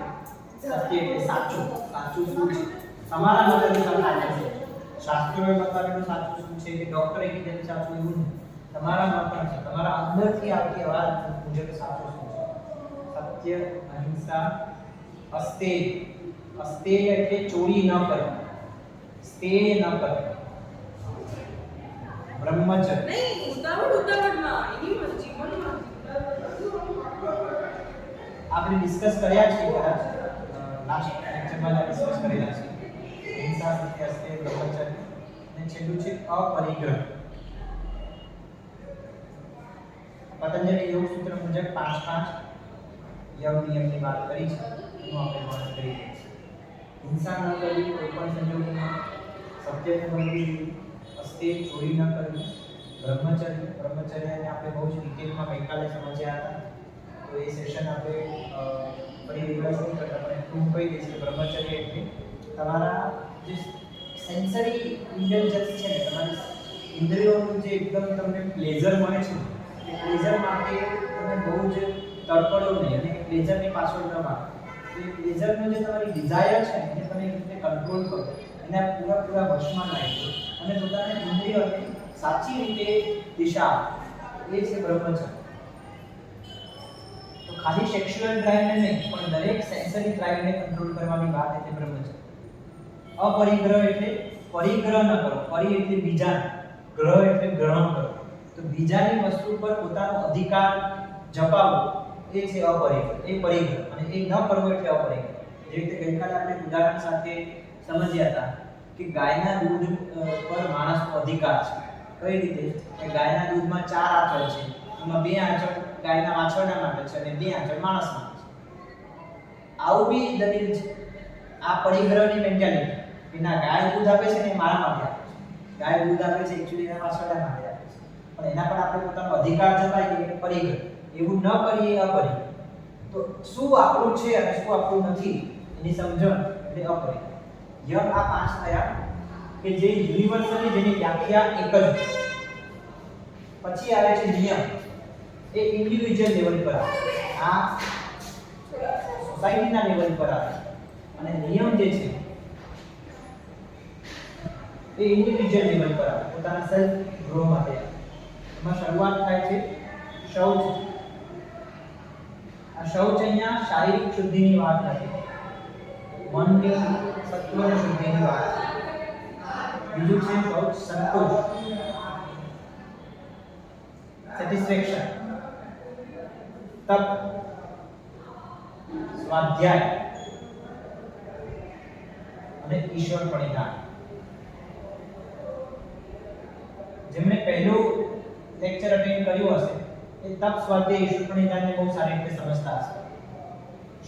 સત્ય એટલે સાચું, સાચું શું છે તમારા મત અનુસાર સાચું છે. શાસ્ત્રોએ બતાવેલું સાચું શું છે કે ડોક્ટરે કીધેલું સાચું એવું નહીં. તમારા મત અનુસાર, તમારા અંદરથી આવતી અવાજ મુજબ સાચું શું છે. સત્ય, અહિંસા, અસ્તેય. અસ્તેય એટલે ચોરી ન કરવી, સ્તેય ન કરવી. બ્રહ્મચર્ય નહીં, ઉતાવળમાં એની જીવનમાં આપણે ડિસ્કસ કર્યા છે કદાચ લાસ્ટ લેક્ચરમાં ડિસ્કસ કરેલા છે. અહિંસા, સત્ય, અસ્તેય, બ્રહ્મચર્ય અને છેલ્લું છે અપરિગ્રહ. પતંજલિ યોગ સૂત્ર મુજબ 5 યમ નિયમની વાત કરી છે, એનું આપણે વર્ણન કરી રહ્યા છીએ. હિંસા ન કરવી કોઈ પણ સંજોગોમાં, સત્યને વળગી રહેવું, અસ્તેય ચોરી ન કરવી, બ્રહ્મચર્યને આપણે બહુ જ ડિટેલમાં ગઈકાલે સમજ્યા હતા. તો એ સેશન આપણે ફરી રિવાઇઝ નહીં કરતા, પણ એટલું હું કહી દઈશ કે બ્રહ્મચર્ય એટલે તમારા જે સેન્સરી ઇન્ટેલિજન્સ છે ને, તમારી ઇન્દ્રિયોનું જે એકદમ તમને પ્લેઝર મળે છે, એ પ્લેઝર માટે તમે બહુ જ તડપડો નહીં અને પ્લેઝરની પાછળ ન ભાગો. એ પ્લેઝરનો જે તમારી ડિઝાયર છે એને તમે એ રીતે કંટ્રોલ કરો, એને પૂરા વશમાં લાવી દો અને પોતાના ઇન્દ્રિયોને સાચી રીતે દિશા આપો. એ છે બ્રહ્મચર્ય. તો ખાલી સેક્સ્યુઅલ ડ્રાઈવને નહીં, પણ દરેક સેન્સરી ડ્રાઈવને કંટ્રોલ કરવાની વાત એટલે બ્રહ્મચર્ય. અપરિગ્રહ એટલે પરિગ્રહ ન કરો. પરિ એટલે બીજા, ગ્રહ એટલે ગ્રહણ કરો. તો બીજાની વસ્તુ પર પોતાનો અધિકાર જપાવવો એ છે અપરિગ્રહ, એ પરિગ્રહ. અને એ ન કરવો એટલે અપરિગ્રહ. જે રીતે ગઈકાલે આપણે ઉદાહરણ સાથે સમજ્યા હતા કે ગાયના દૂધ પર માણસનો અધિકાર છે. કઈ રીતે કે ગાયના દૂધમાં 4 આંચળ છે, એમાં 2 આંચળ ગાયના વાછરડા માટે છે અને 2 આંચળ માણસ માટે છે. આવું બી દલીલ છે. આ પરિગ્રહની મેન્ટાલિટી કે ના, ગાય દૂધ આપે છે ને એ મારા માટે આપે છે, ગાય દૂધ આપે છે એક્ચ્યુઅલી એના વાછરડા માટે આપે છે, પણ એના પર આપણે પોતાનો અધિકાર જમાય કે પરિગ્રહ. એવું ન કરીએ અપરિગ્રહ. તો શું આપણું છે અને શું આપણું નથી એની સમજણ એટલે અપરિગ્રહ. યમ આ 5 થયા કે જે યુનિવર્સલી જેની વ્યાખ્યા એક જ છે. પછી આવે છે નિયમ. એ ઇન્ડિવિડ્યુઅલ લેવલ પર આવે, આ સોસાયટીના લેવલ પર આવે. અને નિયમ જે છે એ ઇન્ડિવિડ્યુઅલ લેવલ પર આવે, પોતાના સેલ્ફ ગ્રો માટે. એમાં શરૂઆત થાય છે શૌચ. આ શૌચ અહીંયા શારીરિક શુદ્ધિની વાત નથી, મનની સત્વની શુદ્ધિની વાત છે. બીજું છે શૌચ સંતોષ, સેટિસ્ફેક્શન. તપ, સ્વાધ્યાય અને ઈશ્વર પ્રણિધાન. જેમણે પહેલું લેક્ચર અટેન્ડ કર્યું હશે એ તપ, સ્વાધ્યાય, ઈશ્વર પ્રણિધાનને બહુ સારી રીતે સમજતા હશે.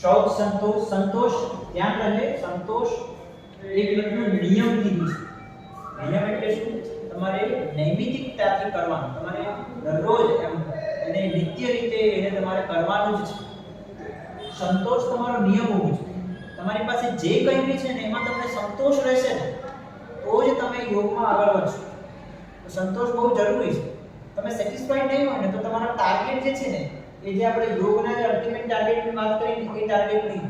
શૌચ, સંતોષ. સંતોષ ધ્યાન રહે, સંતોષ એક રીતનું નિયમ કીધું છે. નિયમ એટલે શું? તમારે નૈમિતિકતાથી કરવાનું, તમારે દરરોજ એને નિત્ય રીતે એને તમારે કરવાનું જ છે. સંતોષ તમારો નિયમ હોવો જોઈએ. તમારી પાસે જે કંઈ બી છે ને એમાં તમને સંતોષ રહેશે ને તો જ તમે યોગમાં આગળ વધશો. તો સંતોષ બહુ જરૂરી છે. તમે સેટિસ્ફાઈડ નહીં હોય ને તો તમારો ટાર્ગેટ જે છે ને એ જે આપણે યોગના જે અલ્ટિમેટ ટાર્ગેટની વાત કરી એ ટાર્ગેટ નહીં.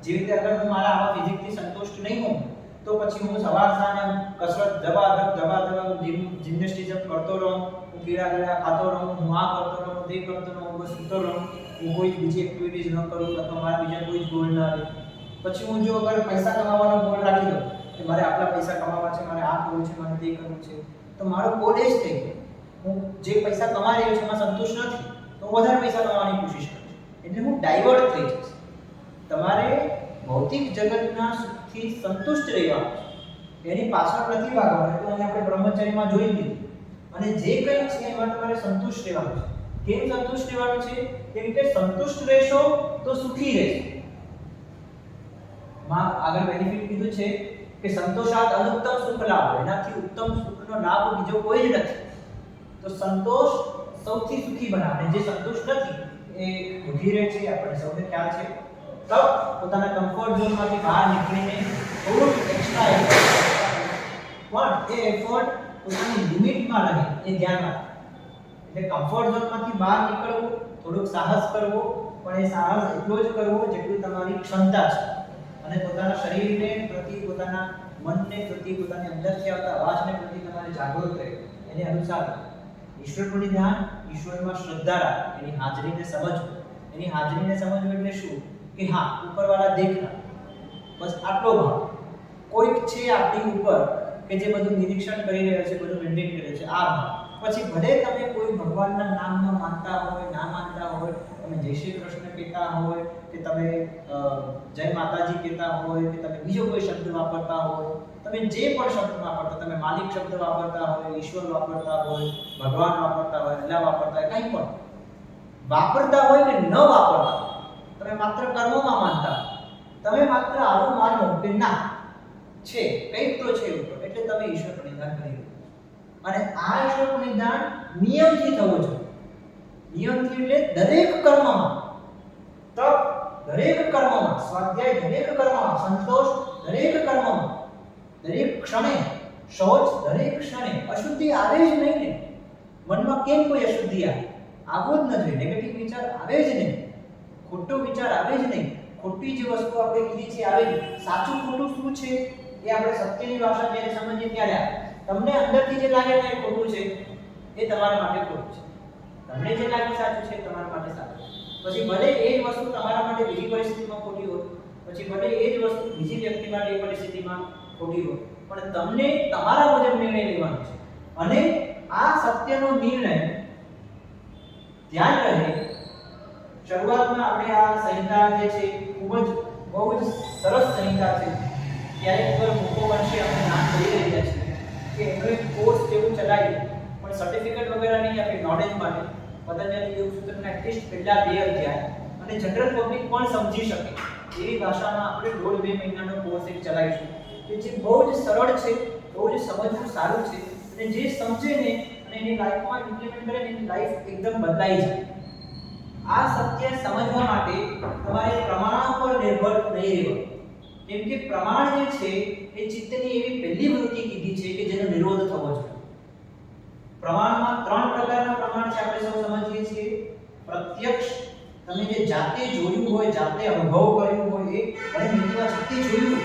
જેવી રીતે અગર હું મારા આવા ફિઝિકથી સંતુષ્ટ નહીં હોઉં તો પછી હું સવાર સાંજ કસરત દબાદબ જિમ્નેસ્ટિઝમ કરતો રહું, હું કીડા ખાતો રહું, હું આ કરતો રહું, તે કરતો રહું, બસ સૂતો રહું, હું કોઈ બીજી એક્ટિવિટીઝ ન કરું અથવા મારા બીજા કોઈ ગોલ ન આવે. પછી હું જો અગર પૈસા કમાવાનો ગોલ રાખી દઉં કે મારે આટલા પૈસા કમાવા છે, મારે આ કરવું છે, મારે તે કરવું છે, તો મારો ગોલ એ જ થઈ ગયો હું જે પૈસા કમાઈ રહ્યો છું એમાં સંતુષ્ટ નથી તો હું વધારે પૈસા કમાવાની કોશિશ કરીશ. એટલે હું ડાયવર્ટ થઈ જઈશ. તમારે ભૌતિક જગતના સુખથી સંતુષ્ટ રહેવાનું છે, એની પાછળ નથી ભાગવાનું. એટલે અહીં આપણે બ્રહ્મચર્યમાં જોઈ લીધું. અને જે કંઈ છે એમાં તમારે સંતુષ્ટ રહેવાનું છે. કેમ સંતુષ્ટ રહેવાનું છે? કેમ કે સંતુષ્ટ રહેશો તો સુખી રહેશો. માં આગળ બેનિફિટ કીધું છે કે સંતોષાત અનુત્તમ સુખ લાભ, એનાથી ઉત્તમ સુખનો લાભ બીજો કોઈ જ નથી. તો સંતોષ સૌથી સુખી બનાવે. જે સંતુષ્ટ નથી એ દુઃખી રહે છે, આપણે સૌને ખ્યાલ છે. તો પોતાના કમ્ફર્ટ ઝોનમાંથી બહાર નીકળીને થોડુંક એક્સ્ટ્રા એફર્ટ પણ એ એફર્ટ પોતાની લિમિટમાં રહે એ ધ્યાન રાખો. એટલે કમ્ફર્ટ ઝોનમાંથી બહાર નીકળવું, થોડુંક સાહસ કરવો, પણ એ સાહસ એટલો જ કરવો જેટલું તમારી ક્ષમતા છે. અને પોતાના શરીરને પ્રતિ, પોતાના મનને પ્રતિ, પોતાની અંદરથી આવતા અવાજને પ્રતિ તમારે જાગૃત રહેવું. એને અનુસાર ઈશ્વરનું ધ્યાન, ઈશ્વરમાં શ્રદ્ધા રાખવી, એની હાજરીને સમજવું. એની હાજરીને સમજવું એટલે શું? કે હા, ઉપરવાળા દેખના, બસ આટલો ભાવ. કોઈક છે આપણી ઉપર કે જે બધું નિરીક્ષણ કરી રહ્યો છે, બધું મેન્ટેન કરે છે, આ ભાવ. પછી ભલે તમે કોઈ ભગવાનના નામમાં માનતા હોય, ના માનતા હોય, તમે જય શ્રી કૃષ્ણ કહેતા હોય કે તમે જય માતાજી કહેતા હોય કે તમે બીજો કોઈ શબ્દ વાપરતા હોય, તમે જે પણ શબ્દ વાપરતા, તમે માલિક શબ્દ વાપરતા હોય, ઈશ્વર વાપરતા હોય, ભગવાન વાપરતા હોય, અલ્લાહ વાપરતા હોય, કંઈ પણ વાપરતા હોય કે ન વાપરતા, તમે માત્ર કર્મોમાં માનતા, તમે માત્ર આવું માનો કે ના છે કંઈક તો છે ઉપર, એટલે તમે ઈશ્વર નિધાન કરી રહ્યો. અને આ ઈશ્વર નિધાન નિયમથી થવો જોઈએ. નિયમથી એટલે દરેક કર્મમાં, તપ દરેક કર્મમાં, સ્વાધ્યાય દરેક કર્મમાં, સંતોષ દરેક કર્મમાં, દરેક ક્ષણે, શૌચ દરેક ક્ષણે. અશુદ્ધિ આવે જ નહીં ને. મનમાં કેમ કોઈ અશુદ્ધિ આવે? આવવો જ ન જોઈએ. નેગેટિવ વિચાર આવે જ નહીં, ખોટો વિચાર આવે જ નહીં, ખોટી જે વસ્તુ આપણે કીધી છે આવે નહીં. સાચું ખોટું શું છે એ આપણે સત્યની ભાષા જ્યારે સમજીએ ત્યારે આવે. તમને અંદરથી જે લાગે ને એ ખોટું છે એ તમારા માટે ખોટું છે, તમને જે લાગે સાચું છે તમારા માટે સાચું છે. પછી ભલે એ જ વસ્તુ તમારા માટે બીજી પરિસ્થિતિમાં ખોટી હોય, પછી ભલે એ જ વસ્તુ બીજી વ્યક્તિ માટે એ પરિસ્થિતિમાં ખોટી હોય, પણ તમને તમારા મુજબ નિર્ણય લેવાનો છે. અને આ સત્યનો નિર્ણય ધ્યાન રહે. શરૂઆતમાં આપણે આ સંહિતા જે છે ખૂબ જ બહુ જ સરસ સંહિતા છે. ક્યારેક પર મોકો બનશે આપણે નામ કરી રહ્યા છીએ કે એનો એક કોર્સ જેવું ચલાવી, પણ સર્ટિફિકેટ વગેરે નહીં આપે, નોલેજ માટે. પતંજલિ યોગ સૂત્રના એટલીસ્ટ પહેલા 2 અધ્યાય અને જનરલ પબ્લિક પણ સમજી શકે એવી ભાષામાં આપણે 1.5-2 મહિનાનો કોર્સ એક ચલાવીશું કે જે બહુ જ સરળ છે, બહુ જ સમજવું સારું છે. અને જે સમજે ને અને એની લાઈફમાં ઇમ્પ્લિમેન્ટ કરે ને એની લાઈફ એકદમ બદલાઈ જાય. આ સત્ય સમજવા માટે તમારે પ્રમાણ પર નિર્ભર નહીં રહેવું. કેમ કે પ્રમાણ જે છે એ ચિત્તની એવી પહેલી વૃત્તિ કીધી છે કે જેનો નિરોધ થવો જોઈએ. પ્રમાણમાં 3 પ્રકારના પ્રમાણ છે, આપણે સૌ સમજીએ છીએ. પ્રત્યક્ષ, તમે જે જાતે જોયું હોય, જાતે અનુભવ કર્યો હોય, એ અને મિત્રો જાતે જોયું,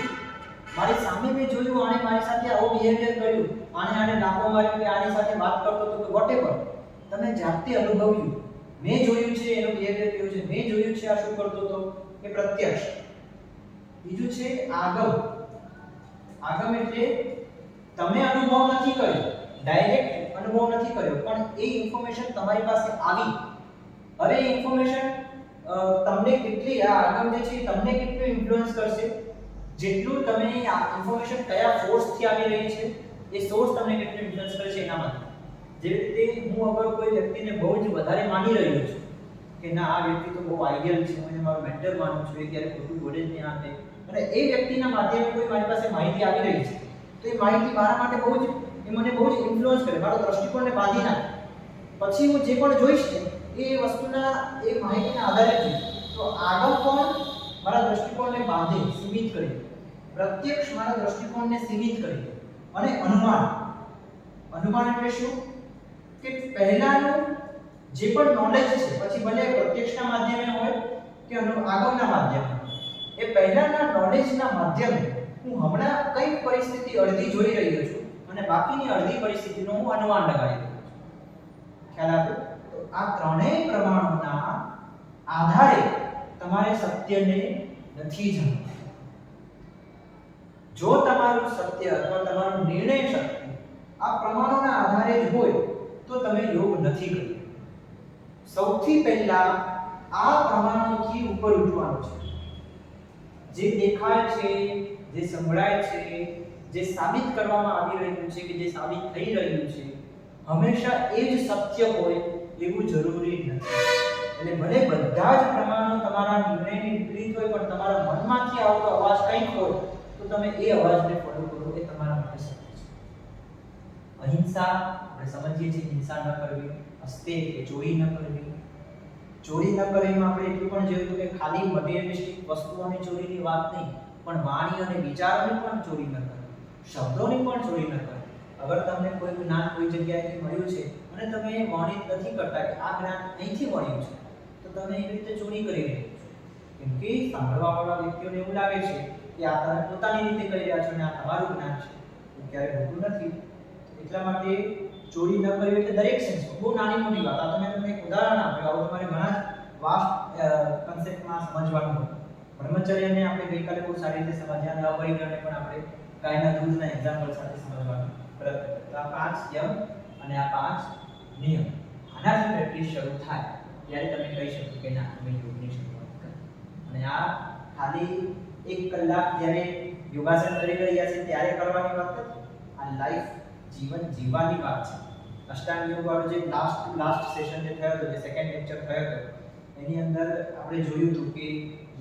મારી સામે મેં જોયું, આણે મારી સાથે આવો બિહેવિયર કર્યું, આણે નાકો માર્યો કે આની સાથે વાત કરતો હતો કે વોટેવર, તમે જાતે અનુભવ્યું, મેં જોયું છે એનો બિહેવિયર કેવો છે, મેં જોયું છે આ શું કરતો હતો, એ પ્રત્યક્ષ. બીજું છે આગમ. આગમ એટલે તમે અનુભવ નથી કર્યો, ડાયરેક્ટ અનુભવ નથી કર્યો, પણ એ ઇન્ફોર્મેશન તમારી પાસે આવી. હવે એ ઇન્ફોર્મેશન તમને કેટલી, આ આગમ જે છે તમને કેટલું ઇન્ફ્લુઅન્સ કરશે, જેટલું તમે આ ઇન્ફોર્મેશન કયા સોર્સથી આવી રહી છે એ સોર્સ તમને કેટલું ઇન્ફ્લુઅન્સ કરે છે એના માટે. જેવી રીતે હું અગર કોઈ વ્યક્તિને બહુ જ વધારે માની રહ્યો છું કે ના આ વ્યક્તિ તો બહુ આઈડિયલ છે, હું એને મારો મેન્ટર માનું છું, એ ક્યારે ખોટું બોલે જ નહીં આતે, અને એ વ્યક્તિના માધ્યમે કોઈ મારી પાસે માહિતી આવી રહી છે, તો એ માહિતી મારા માટે બહુ જ, એ મને બહુ જ ઇન્ફ્લુઅન્સ કરે, મારો દ્રષ્ટિકોણને બાંધી નાખે. પછી હું જે પણ જોઈશ ને એ વસ્તુના, એ માહિતીના આધારે જોઈશ. તો આગમ પણ મારા દૃષ્ટિકોણને બાંધે, સીમિત કરી દે. પ્રત્યક્ષ મારા દૃષ્ટિકોણને સીમિત કરી દે. અને અનુમાન એટલે શું? કે પહેલાનું જે પણ નોલેજ છે, પછી ભલે પ્રત્યક્ષના માધ્યમે હોય કે આગમના માધ્યમે, એ પહેલાના નોલેજના માધ્યમે હું હમણાં કઈ પરિસ્થિતિ અડધી જોઈ રહ્યો છું અને બાકીની અડધી પરિસ્થિતિનું હું અનુમાન લગાવી રહ્યો છું. ખ્યાલ આવ્યો? તો આ ત્રણેય પ્રમાણોના આધારે તમારે સત્યને નથી જાણવું. જો તમારું સત્ય અથવા તમારું નિર્ણય શક્તિ આ પ્રમાણોના આધારે જ હોય તો તમે યોગ નથી કર્યો. સૌથી પહેલા આ પ્રમાણોથી ઉપર ઉઠવાનું છે. જે દેખાય છે, જે સંભળાય છે, જે સાબિત કરવામાં આવી રહ્યું છે કે જે સાબિત થઈ રહ્યું છે, હંમેશા એ જ સત્ય હોય એવું જરૂરી નથી. એટલે ભલે બધા જ પ્રમાણો તમારા નિર્ણયની વિપરીત હોય, પણ તમારા મનમાંથી આવતો અવાજ કંઈક હોય તો તમે એ અવાજને ફોલો કરો, એ તમારા માટે સત્ય છે. અહિંસા આપણે સમજીએ છીએ, હિંસા ન કરવી. અસ્તે કે ચોરી ન કરવી. ચોરી ન કરવીમાં આપણે એટલું પણ જોયું હતું કે ખાલી મટીરીયલિસ્ટિક વસ્તુઓની ચોરીની વાત નહીં, પણ વાણી અને વિચારોની પણ ચોરી ન કરવી, શબ્દોની પણ ચોરી ન કરવી. અગર તમને કોઈ જ્ઞાન કોઈ જગ્યાએથી મળ્યું છે અને તમે એ વર્ણિત નથી કરતા કે આ જ્ઞાન અહીંથી મળ્યું છે, તો તમે એવી રીતે ચોરી કરી રહ્યા છો. કેમ કે સાંભળવાવાળા વ્યક્તિઓને એવું લાગે છે કે આ તમે પોતાની રીતે કરી રહ્યા છો અને આ તમારું જ્ઞાન છે. તો ક્યારેય હોતું નથી. એટલા માટે ચોરી ન કરવી એટલે દરેક સેન્સમાં બહુ નાની મોટી વાત. આ તમે તમને એક ઉદાહરણ આપ્યું, આવું તમારે ઘણા વાસ્ટ કન્સેપ્ટમાં સમજવાનું હોય. બ્રહ્મચર્યને આપણે ગઈકાલે બહુ સારી રીતે સમજ્યા અને અપરિગ્રહને પણ આપણે ગાયના દૂધના એક્ઝામ્પલ સાથે સમજવાનું પ્રયત્ન કર્યો. તો આ 5 યમ અને આ 5 નિયમ, આનાથી પ્રેક્ટિસ શરૂ થાય ત્યારે તમે કહી શકો કે ના, તમે યોગની શરૂઆત કરી. અને આ ખાલી 1 કલાક જ્યારે યોગાસન કરી રહ્યા છે ત્યારે કરવાની વાત નથી. આ લાઈફ જીવન જીવવાની વાત છે. અષ્ટાંગ યોગ વાળો જે લાસ્ટ સેશન જે થયો હતો, જે સેકન્ડ લેક્ચર થયો હતો, એની અંદર આપણે જોયું હતું કે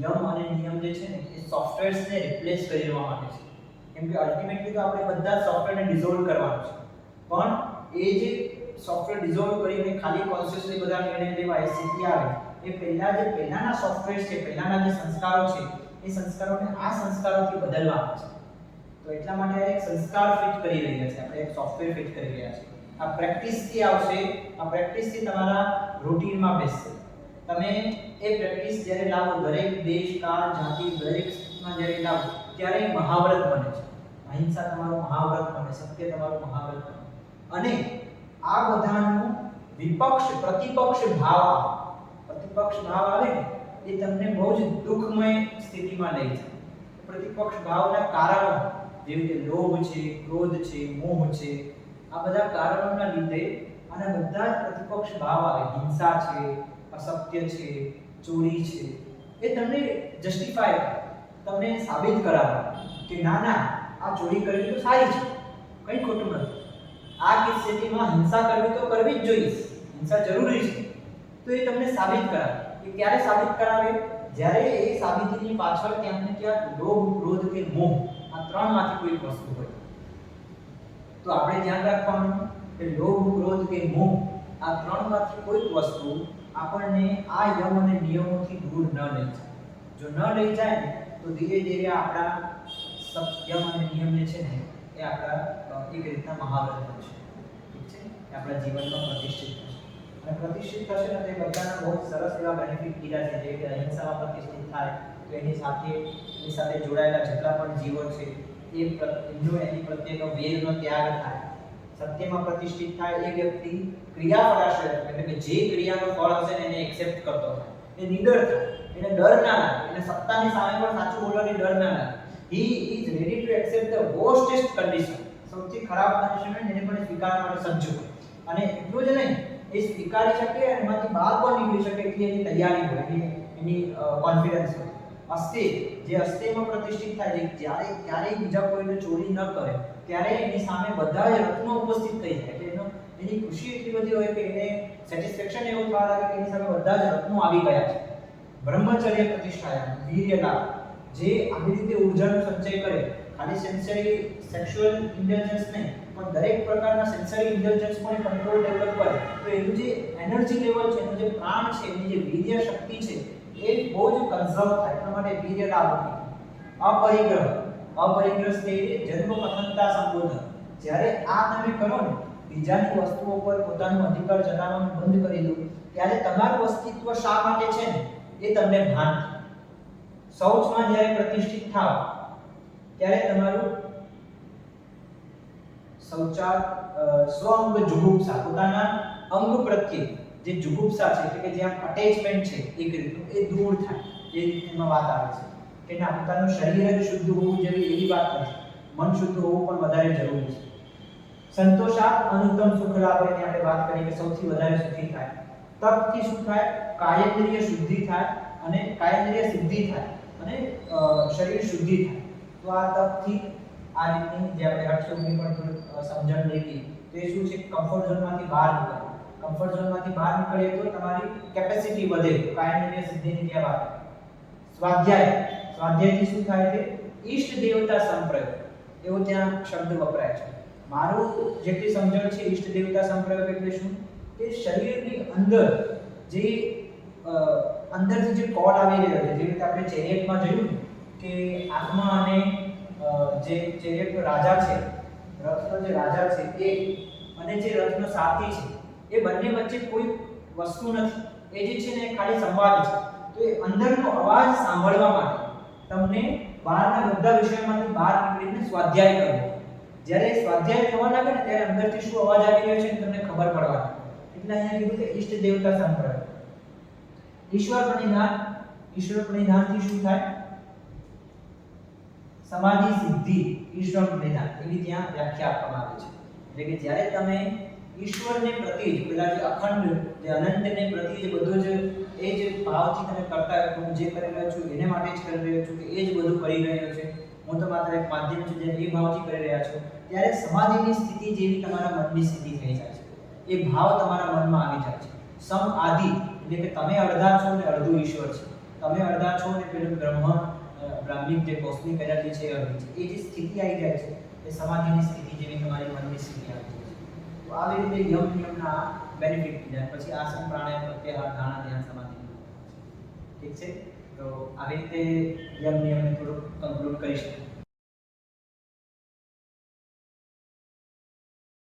યમ અને નિયમ જે છે ને એ સોફ્ટવેર્સને રિપ્લેસ કરી દેવા માટે છે. કેમ કે અલ્ટિમેટલી તો આપણે બધા સોફ્ટવેરને ડિઝોલ્વ કરવાનું છે, પણ એ જે સોફ્ટવેર ડિઝોલ્વ કરીને ખાલી કોન્શિયસલી બધા નિર્ણય લેવા એ સ્થિતિ આવે, એ પહેલાના સોફ્ટવેર છે, પહેલાના જે સંસ્કારો છે, એ સંસ્કારોને આ સંસ્કારોથી બદલવાના છે. તો એટલા માટે એક સંસ્કાર ફિટ કરી રહ્યા છે, આપણે એક સોફ્ટવેર ફિટ કરી રહ્યા છે. આ પ્રેક્ટિસથી આવશે. આ પ્રેક્ટિસથી તમારા રૂટીનમાં બેસશે. તમે એ પ્રેક્ટિસ જ્યારે લાવો, દરેક દેશ, કાળ, જાતિ, દરેક સ્થિતિમાં જ્યારે લાવો, ત્યારે મહાવ્રત બને છે. અહિંસા તમારો મહાવ્રત બને, સત્ય તમારો મહાવ્રત બને. અને આ બધાનો પ્રતિપક્ષ ભાવ આવે ને, એ તમને બહુ જ દુઃખમય સ્થિતિમાં લઈ જાય. પ્રતિપક્ષ ભાવના કારણો જેવી કે લોભ છે, ક્રોધ છે, મોહ છે, આ બધા કારણોના લીધે આના બધા જ પ્રતિપક્ષ ભાવ આવે. હિંસા છે, અસત્ય છે, ચોરી છે, એ તમને જસ્ટિફાય કરે, તમને સાબિત કરાવે કે ના ના, આ ચોરી કરવી તો સારી છે, કંઈ ખોટું નથી. આ સ્થિતિમાં હિંસા કરવી તો કરવી જ જોઈએ, હિંસા જરૂરી છે. તો એ તમને સાબિત કરાવે. એ ક્યારે સાબિત કરાવે? જ્યારે એ સાબિતીની પાછળ ક્યાંક ને ક્યાંક લોભ, ક્રોધ કે મોહ, આ ત્રણમાંથી કોઈ વસ્તુ હોય. તો આપણે ધ્યાન રાખવાનું કે લોભ, ક્રોધ કે મોહ, આ ત્રણમાંથી કોઈ વસ્તુ આપણને આ યમ અને નિયમોથી દૂર ન લઈ જાય. જો ન લઈ જાય ને, તો ધીરે ધીરે આપણા યમ અને નિયમ જે છે ને, એ આપણા એક રીતના મહાવ્રત બનશે. ઠીક છે? એ આપણા જીવનમાં પ્રતિષ્ઠિત થશે. અને પ્રતિષ્ઠિત થશે ને, તો એ બધાના બહુ સરસ એવા બેનિફિટ કીધા છે. જે કે અહિંસામાં પ્રતિષ્ઠિત થાય તો એની સાથે જોડાયેલા જેટલા પણ જીવો છે, એની પ્રત્યેનો વેરનો ત્યાગ થાય. સત્યમાં પ્રતિષ્ઠિત થાય એ વ્યક્તિ ક્રિયાફળાશ્રય, એટલે કે જે ક્રિયાનું ફળ હશે ને એને એક્સેપ્ટ કરતો થાય. એ નિડર થાય, એને ડર ના લાગે, એને સત્તાની સામે પણ સાચું બોલવાની ડર ના લાગે. He is ready to accept the worstest condition. સૌથી ખરાબ કન્ડિશન એને પણ સ્વીકારવા માટે સજ્જ હોય. અને એટલું જ નહીં, એ સ્વીકારી શકે અને એમાંથી બહાર પણ નીકળી શકે એટલી એની તૈયારી હોય, એની કોન્ફિડન્સ હોય. જે અસ્તેમાં પ્રતિષ્ઠિત થાય, જ્યારે ક્યારેય બીજા કોઈને ચોરી ન કરે, ત્યારે એની સામે બધા જ રત્નો ઉપસ્થિત થઈ જાય. એટલે એની ખુશી એટલી બધી હોય કે એને સેટિસ્ફેક્શન એવું થવા લાગે કે એની સામે બધા જ રત્નો આવી ગયા છે. બ્રહ્મચર્ય પ્રતિષ્ઠાયા, વીર્ય લાભ, જે આવી રીતે ઉર્જાનો સંચય કરે, ખાલી સેક્સ્યુઅલ ઇન્ટેલિજન્સ નહીં, પણ દરેક પ્રકારના સેન્સરી ઇન્ટેલિજન્સ પણ કંટ્રોલ ડેવલપ કરે, તો એનું જે એનર્જી લેવલ છે, એનું જે પ્રાણ છે, એની જે વીર્ય શક્તિ છે, એ બહુ જ કન્ઝર્વ થાય એટલા માટે પીરિયડ આ મૂકી. અપરિગ્રહ, અપરિગ્રહ સ્થિતિ જન્મ કથનતા સંબોધન. જ્યારે આ તમે કરો ને, બીજાની વસ્તુઓ પર પોતાનો અધિકાર જતાવવાનું બંધ કરી દો, ત્યારે તમારું અસ્તિત્વ શા માટે છે ને એ તમને ભાન થાય. શૌચમાં જ્યારે પ્રતિષ્ઠિત થાવ ત્યારે તમારું સ્વઅંગ જુગુપ્સા, પોતાના અંગ પ્રત્યે જે જુગુપ્સા છે એટલે કે જે આમ અટેચમેન્ટ છે એક રીતનું એ દૂર થાય. એ રીતમાં વાત આવે છે કે ના, પોતાનું શરીર જ શુદ્ધ હોવું જોઈએ એવી વાત નથી, મન શુદ્ધ હોવું પણ વધારે જરૂરી છે. સંતોષાત અનુત્તમ સુખ લાભ, એની આપણે વાત કરીએ કે સૌથી વધારે સુખી થાય. તપથી શું થાય? કાયેન્દ્રિય શુદ્ધિ થાય અને કાયેન્દ્રિય સિદ્ધિ થાય અને શરીર શુદ્ધિ થાય. તો આ તપથી આ રીતની જે આપણે હઠયોગની પણ થોડી સમજણ લેવી તો એ શું છે, કમ્ફર્ટ ઝોનમાંથી બહાર નીકળવું. કમ્ફર્ટ ઝોનમાંથી બહાર નીકળીએ તો તમારી કેપેસિટી વધે, કાયેન્દ્રિય સિદ્ધિની જે વાત. સ્વાધ્યાય, સ્વાધ્યાયથી શું થાય છે? ઈષ્ટ દેવતા સંપ્રયોગ એવો ત્યાં શબ્દ વપરાય છે. મારું જેટલી સમજણ છે, ઈષ્ટ દેવતા સંપ્રયોગ એટલે શું કે શરીરની અંદર જે અંદરથી જે કોલ આવી રહ્યો છે, જે રીતે આપણે ચેરિયટમાં જોયું કે આત્મા અને જે ચેરિયટનો રાજા છે, રથનો જે રાજા છે એ અને જે રથનો સારથી છે, એ બંને વચ્ચે કોઈ વસ્તુ નથી. એ જે છે ને ખાલી સંવાદ છે. તો એ અંદરનો અવાજ સાંભળવા માટે તમને બહારના બધા વિષયોમાંથી બહાર નીકળીને સ્વાધ્યાય કરવો. જ્યારે સ્વાધ્યાય થવા લાગે ને ત્યારે અંદરથી શું અવાજ આવી રહ્યો છે તમને ખબર પડવાની. એટલે અહીંયા કીધું કે ઈષ્ટ દેવતા સંપ્રયોગ. ઈશ્વર પ્રણિધાન, ઈશ્વર પ્રણિધાનથી શું થાય? સમાધિ સિદ્ધિ, ઈશ્વર પ્રણિધાન એવી ત્યાં વ્યાખ્યા આપવામાં આવી છે. એટલે કે જ્યારે તમે ઈશ્વરને પ્રતિ પેલા જે અખંડ, જે અનંતને પ્રતિ જે બધું જ એ જ ભાવથી તમે કરતા હોય, હું જે કરી રહ્યો છું એને માટે જ કરી રહ્યો છું કે એ જ બધું કરી રહ્યો છે, હું તો માત્ર એક માધ્યમ છું, જે એ ભાવથી કરી રહ્યા છો, ત્યારે સમાધિની સ્થિતિ જેવી તમારા મનની સ્થિતિ થઈ જાય છે. એ ભાવ તમારા મનમાં આવી જાય છે. સમ આદિ એટલે કે તમે અડધા છો ને અડધું ઈશ્વર છે, તમે અડધા છો ને પેલું બ્રાહ્મિક જે કોસ્મિક એનર્જી છે એ અડધી છે. એ જે સ્થિતિ આવી જાય છે એ સમાધિની સ્થિતિ જેવી તમારી મનની સ્થિતિ આવી જાય છે. તો આવી રીતે યમ નિયમના બેનિફિટ બીજા પછી આસન, પ્રાણાયામ, પ્રત્યાહાર, ધારણા, ધ્યાન, સમાધિ. ઠીક છે, તો આવી રીતે યમ નિયમને થોડુંક કન્ક્લુડ કરી શકીએ.